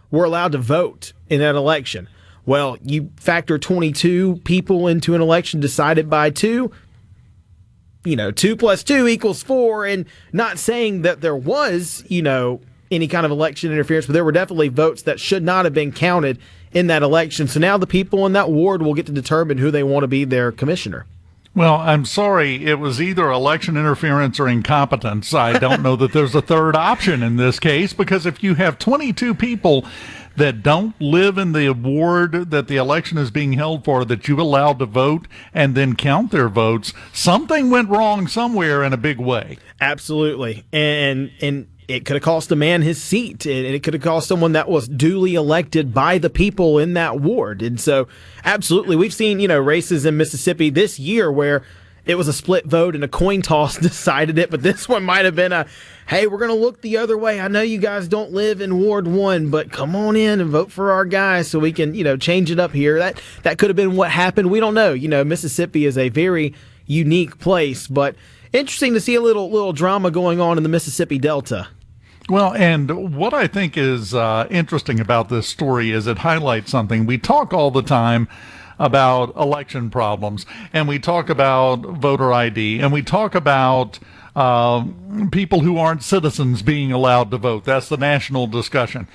were allowed to vote in that election. Well, you factor 22 people into an election decided by 2, 2 plus 2 equals 4, and not saying that there was, any kind of election interference, but there were definitely votes that should not have been counted in that election. So now the people in that ward will get to determine who they want to be their commissioner. Well, I'm sorry. It was either election interference or incompetence. I don't know that there's a third option in this case, because if you have 22 people that don't live in the ward that the election is being held for, that you allowed to vote and then count their votes, something went wrong somewhere in a big way. Absolutely. And it could have cost a man his seat, and it could have cost someone that was duly elected by the people in that ward. And so, absolutely, we've seen, races in Mississippi this year where it was a split vote and a coin toss decided it, but this one might have been hey, we're going to look the other way. I know you guys don't live in Ward 1, but come on in and vote for our guys so we can, change it up here. That could have been what happened. We don't know. Mississippi is a very unique place, but interesting to see a little drama going on in the Mississippi Delta. Well, and what I think is interesting about this story is it highlights something. We talk all the time about election problems, and we talk about voter ID, and we talk about people who aren't citizens being allowed to vote. That's the national discussion.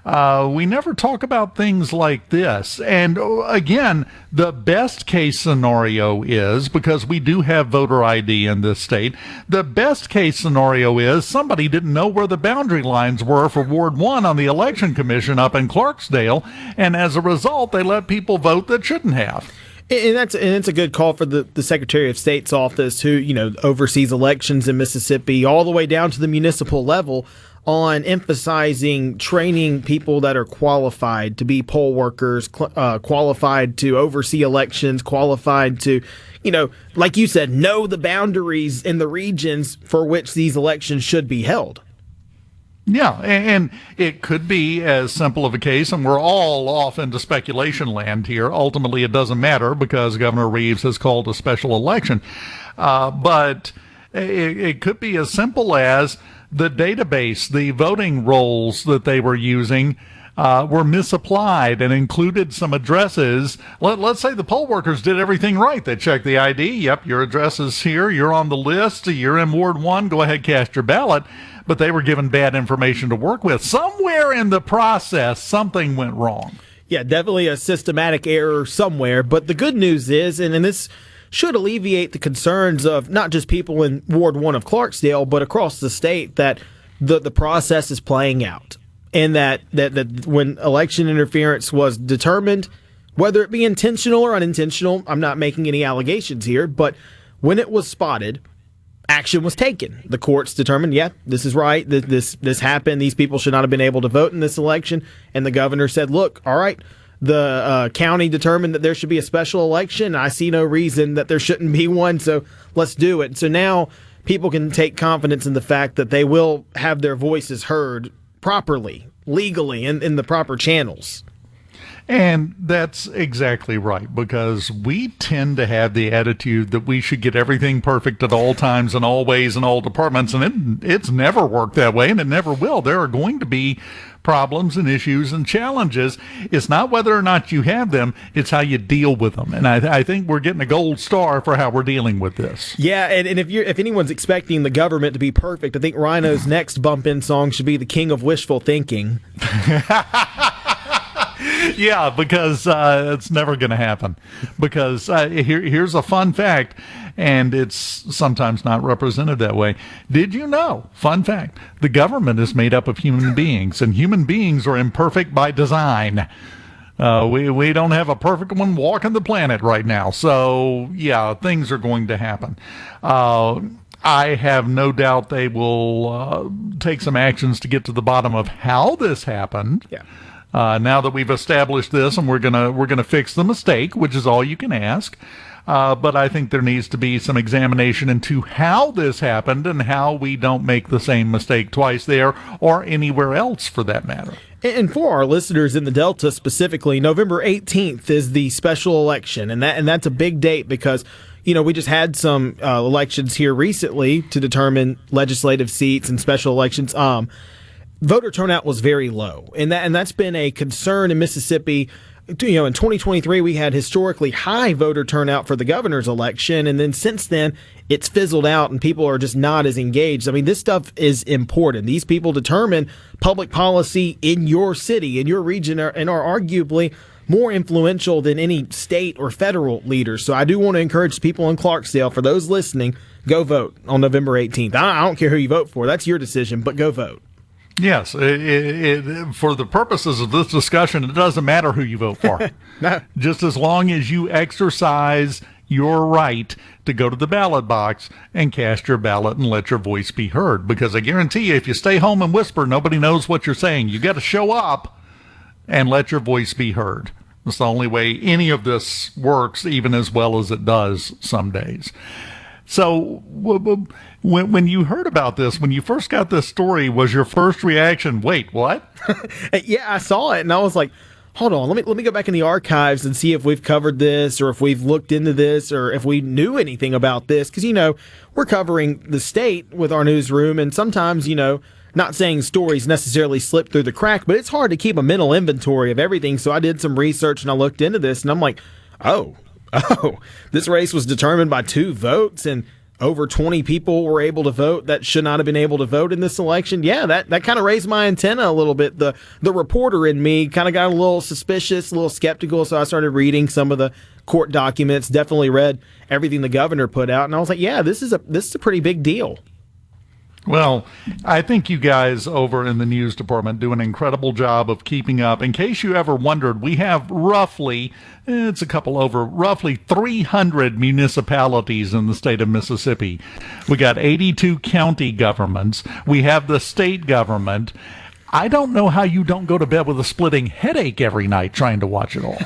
We never talk about things like this. And again, the best case scenario is, because we do have voter ID in this state, the best case scenario is somebody didn't know where the boundary lines were for Ward 1 on the Election Commission up in Clarksdale, and as a result, they let people vote that shouldn't have. And it's a good call for the Secretary of State's office, who oversees elections in Mississippi all the way down to the municipal level, on emphasizing training people that are qualified to be poll workers, qualified to oversee elections, qualified to, like you said, know the boundaries in the regions for which these elections should be held. Yeah, and it could be as simple of a case, and we're all off into speculation land here. Ultimately, it doesn't matter because Governor Reeves has called a special election. But it could be as simple as the database, the voting rolls that they were using were misapplied and included some addresses. Let's say the poll workers did everything right. They checked the ID. Yep, your address is here. You're on the list. You're in Ward 1. Go ahead, cast your ballot. But they were given bad information to work with. Somewhere in the process, something went wrong. Yeah, definitely a systematic error somewhere. But the good news is, and this should alleviate the concerns of not just people in Ward 1 of Clarksdale, but across the state, that the process is playing out. And that when election interference was determined, whether it be intentional or unintentional, I'm not making any allegations here, but when it was spotted, action was taken. The courts determined, yeah, this is right. This happened. These people should not have been able to vote in this election. And the governor said, look, all right, the county determined that there should be a special election. I see no reason that there shouldn't be one, so let's do it. So now people can take confidence in the fact that they will have their voices heard properly, legally, in the proper channels. And that's exactly right, because we tend to have the attitude that we should get everything perfect at all times and all ways in all departments, and it's never worked that way, and it never will. There are going to be problems and issues and challenges. It's not whether or not you have them, it's how you deal with them. And I think we're getting a gold star for how we're dealing with this. Yeah, and if anyone's expecting the government to be perfect, I think Rhino's next bump-in song should be The King of Wishful Thinking. Yeah, because it's never going to happen. Because here's a fun fact, and it's sometimes not represented that way. Did you know, fun fact, the government is made up of human beings, and human beings are imperfect by design. We don't have a perfect one walking the planet right now. So, yeah, things are going to happen. I have no doubt they will take some actions to get to the bottom of how this happened. Yeah. Now that we've established this, and we're gonna fix the mistake, which is all you can ask. But I think there needs to be some examination into how this happened and how we don't make the same mistake twice there or anywhere else for that matter. And for our listeners in the Delta specifically, November 18th is the special election, and that's a big date because, you know, we just had some elections here recently to determine legislative seats and special elections. Voter turnout was very low, and that's been a concern in Mississippi. You know, in 2023, we had historically high voter turnout for the governor's election, and then since then, it's fizzled out, and people are just not as engaged. I mean, this stuff is important. These people determine public policy in your city, in your region, and are arguably more influential than any state or federal leaders. So I do want to encourage people in Clarksdale, for those listening, go vote on November 18th. I don't care who you vote for. That's your decision, but go vote. Yes, for the purposes of this discussion, it doesn't matter who you vote for. No. Just as long as you exercise your right to go to the ballot box and cast your ballot and let your voice be heard. Because I guarantee you, if you stay home and whisper, nobody knows what you're saying. You got to show up and let your voice be heard. It's the only way any of this works, even as well as it does some days. So when you heard about this, when you first got this story, was your first reaction, wait, what? Yeah, I saw it, and I was like, hold on, let me go back in the archives and see if we've covered this or if we've looked into this or if we knew anything about this. Because, you know, we're covering the state with our newsroom, and sometimes, you know, not saying stories necessarily slip through the crack, but it's hard to keep a mental inventory of everything. So I did some research, and I looked into this, and I'm like, oh, this race was determined by 2 votes, and over 20 people were able to vote that should not have been able to vote in this election. Yeah, that kind of raised my antenna a little bit. The reporter in me kind of got a little suspicious, a little skeptical, so I started reading some of the court documents, definitely read everything the governor put out, and I was like, yeah, this is a pretty big deal. Well, I think you guys over in the news department do an incredible job of keeping up. In case you ever wondered, we have roughly 300 municipalities in the state of Mississippi. We got 82 county governments. We have the state government. I don't know how you don't go to bed with a splitting headache every night trying to watch it all.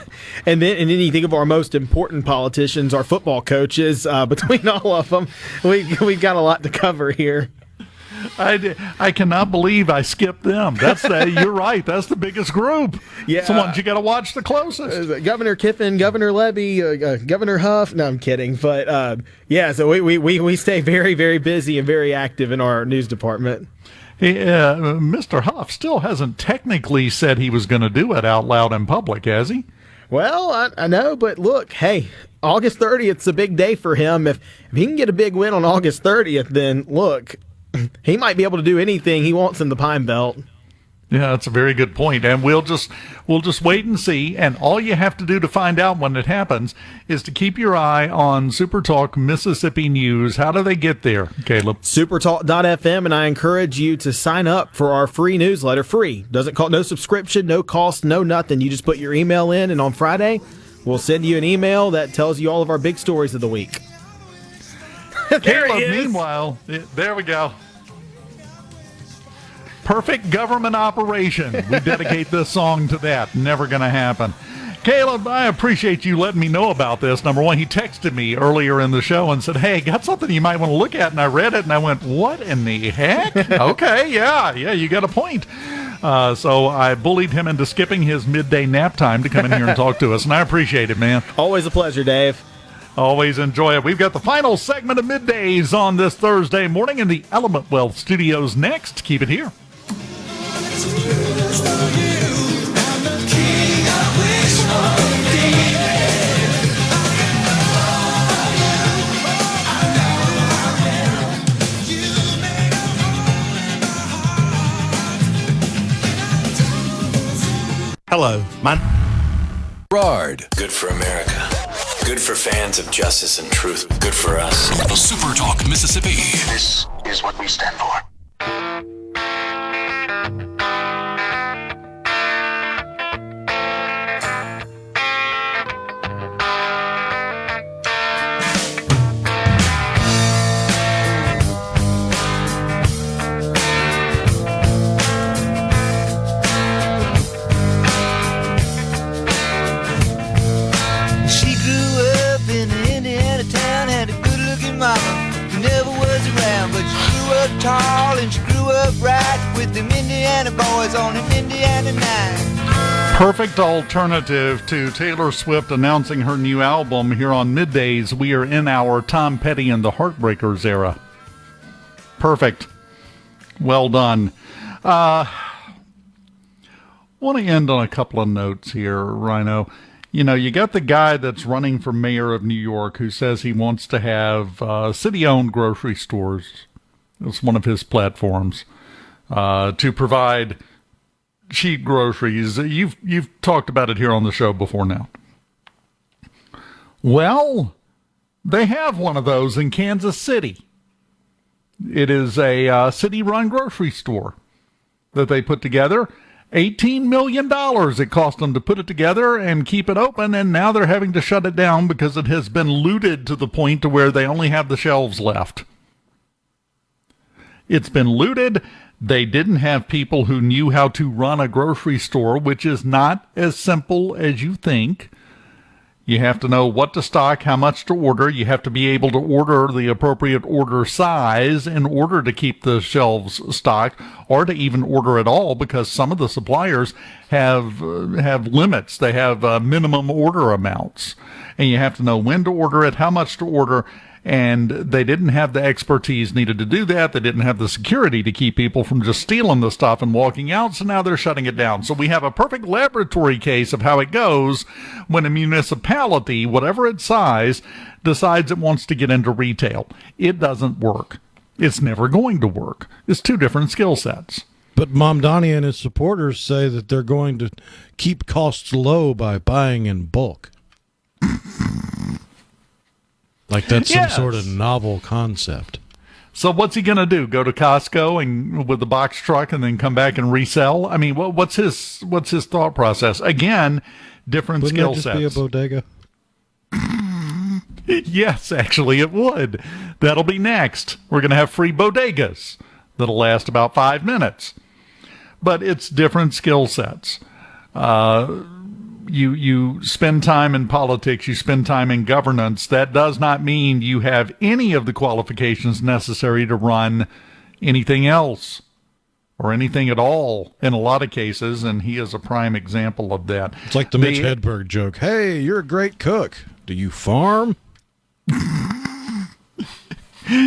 And then you think of our most important politicians, our football coaches. Between all of them, we've got a lot to cover here. I cannot believe I skipped them. You're right. That's the biggest group. Yeah, it's the ones you got to watch the closest. Governor Kiffin, Governor Levy, Governor Huff. No, I'm kidding. But so we stay very, very busy and very active in our news department. Mr. Huff still hasn't technically said he was going to do it out loud in public, has he? Well, I know, but look, hey, August 30th is a big day for him. If he can get a big win on August 30th, then look, he might be able to do anything he wants in the Pine Belt. Yeah, that's a very good point. And we'll just wait and see. And all you have to do to find out when it happens is to keep your eye on SuperTalk Mississippi News. How do they get there, Caleb? SuperTalk.fm, and I encourage you to sign up for our free newsletter. Free. Doesn't cost, no subscription, no cost, no nothing. You just put your email in, and on Friday, we'll send you an email that tells you all of our big stories of the week. Caleb, meanwhile, there we go. Perfect government operation. We dedicate this song to that. Never going to happen. Caleb, I appreciate you letting me know about this. Number one, he texted me earlier in the show and said, hey, got something you might want to look at. And I read it and I went, what in the heck? Okay, yeah, you got a point. So I bullied him into skipping his midday nap time to come in here and talk to us. And I appreciate it, man. Always a pleasure, Dave. Always enjoy it. We've got the final segment of Middays on this Thursday morning in the Element Wealth Studios next. Keep it here. Hello, Gerard. Good for America. Good for fans of justice and truth. Good for us. SuperTalk Mississippi. This is what we stand for. Tall and she grew up right with them Indiana boys on an Indiana 9. Perfect alternative to Taylor Swift announcing her new album here on Middays. We are in our Tom Petty and the Heartbreakers era. Perfect. Well done. Want to end on a couple of notes here, Rhino. You know, you got the guy that's running for mayor of New York who says he wants to have city-owned grocery stores. It's one of his platforms to provide cheap groceries. You've talked about it here on the show before now. Well, they have one of those in Kansas City. It is a city-run grocery store that they put together. $18 million it cost them to put it together and keep it open, and now they're having to shut it down because it has been looted to the point to where they only have the shelves left. It's been looted. They didn't have people who knew how to run a grocery store, which is not as simple as you think. You have to know what to stock, how much to order. You have to be able to order the appropriate order size in order to keep the shelves stocked, or to even order at all, because some of the suppliers have limits. They have minimum order amounts, and you have to know when to order it, how much to order. And they didn't have the expertise needed to do that. They didn't have the security to keep people from just stealing the stuff and walking out, so now they're shutting it down. So we have a perfect laboratory case of how it goes when a municipality, whatever its size, decides it wants to get into retail. It doesn't work. It's never going to work. It's two different skill sets. But Mom Donnie and his supporters say that they're going to keep costs low by buying in bulk. Like that's some sort of novel concept. So what's he going to do? Go to Costco and with the box truck and then come back and resell? I mean, what's his thought process? Again, different skill sets. Wouldn't that just be a bodega? Yes, actually it would. That'll be next. We're going to have free bodegas that'll last about 5 minutes. But it's different skill sets. You spend time in politics, you spend time in governance. That does not mean you have any of the qualifications necessary to run anything else or anything at all in a lot of cases, and he is a prime example of that. It's like the Mitch Hedberg joke. Hey, you're a great cook. Do you farm?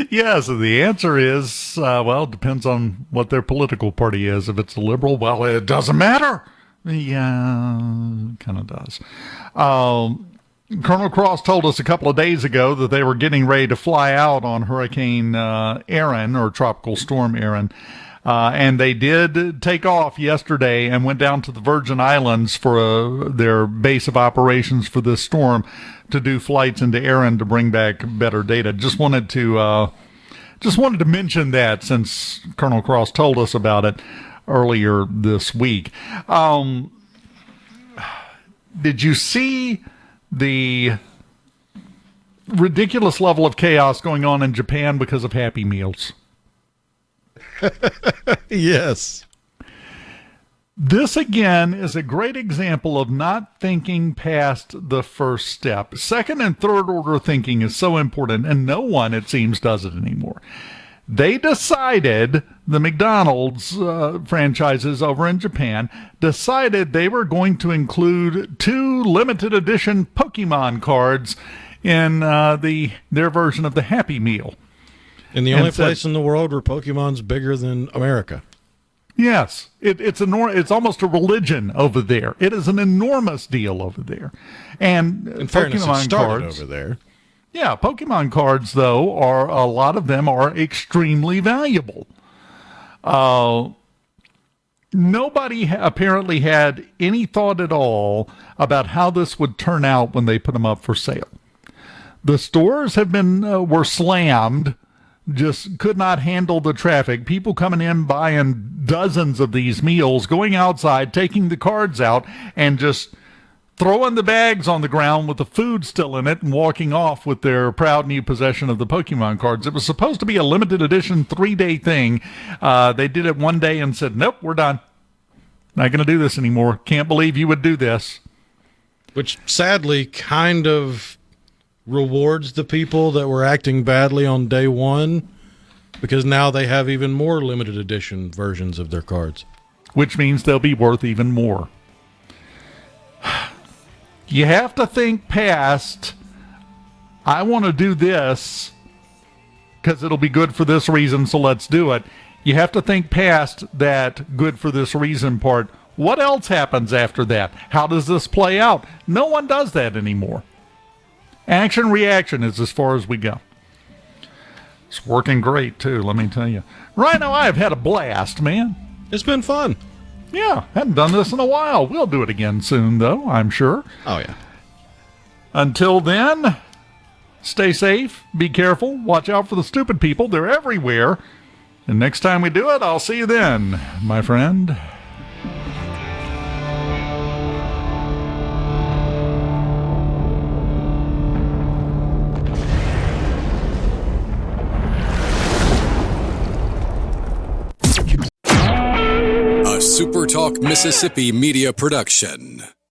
Yes, the answer is, well, it depends on what their political party is. If it's a liberal, well, it doesn't matter. Yeah, kind of does. Colonel Cross told us a couple of days ago that they were getting ready to fly out on Hurricane Aaron, or Tropical Storm Aaron. And they did take off yesterday and went down to the Virgin Islands for their base of operations for this storm to do flights into Aaron to bring back better data. Just wanted to mention that since Colonel Cross told us about it earlier this week. Did you see the ridiculous level of chaos going on in Japan because of Happy Meals? Yes. This, again, is a great example of not thinking past the first step. Second and third order thinking is so important, and no one, it seems, does it anymore. They decided, the McDonald's franchises over in Japan, decided they were going to include 2 limited edition Pokemon cards in their version of the Happy Meal. In the only place in the world where Pokemon's bigger than America. Yes, it's almost a religion over there. It is an enormous deal over there. And in fairness, Pokemon it started cards over there. Yeah, Pokemon cards, though, a lot of them are extremely valuable. Nobody apparently had any thought at all about how this would turn out when they put them up for sale. The stores were slammed. Just could not handle the traffic. People coming in, buying dozens of these meals, going outside, taking the cards out, and just throwing the bags on the ground with the food still in it and walking off with their proud new possession of the Pokemon cards. It was supposed to be a limited edition 3-day thing. They did it one day and said, nope, we're done. Not going to do this anymore. Can't believe you would do this. Which sadly kind of rewards the people that were acting badly on day one, because now they have even more limited edition versions of their cards. Which means they'll be worth even more. You have to think past, I want to do this because it'll be good for this reason, so let's do it. You have to think past that good for this reason part. What else happens after that? How does this play out? No one does that anymore. Action reaction is as far as we go. It's working great, too, let me tell you. Rhino, I've had a blast, man. It's been fun. Yeah, hadn't done this in a while. We'll do it again soon, though, I'm sure. Oh, yeah. Until then, stay safe, be careful, watch out for the stupid people. They're everywhere. And next time we do it, I'll see you then, my friend. SuperTalk Mississippi Media Production.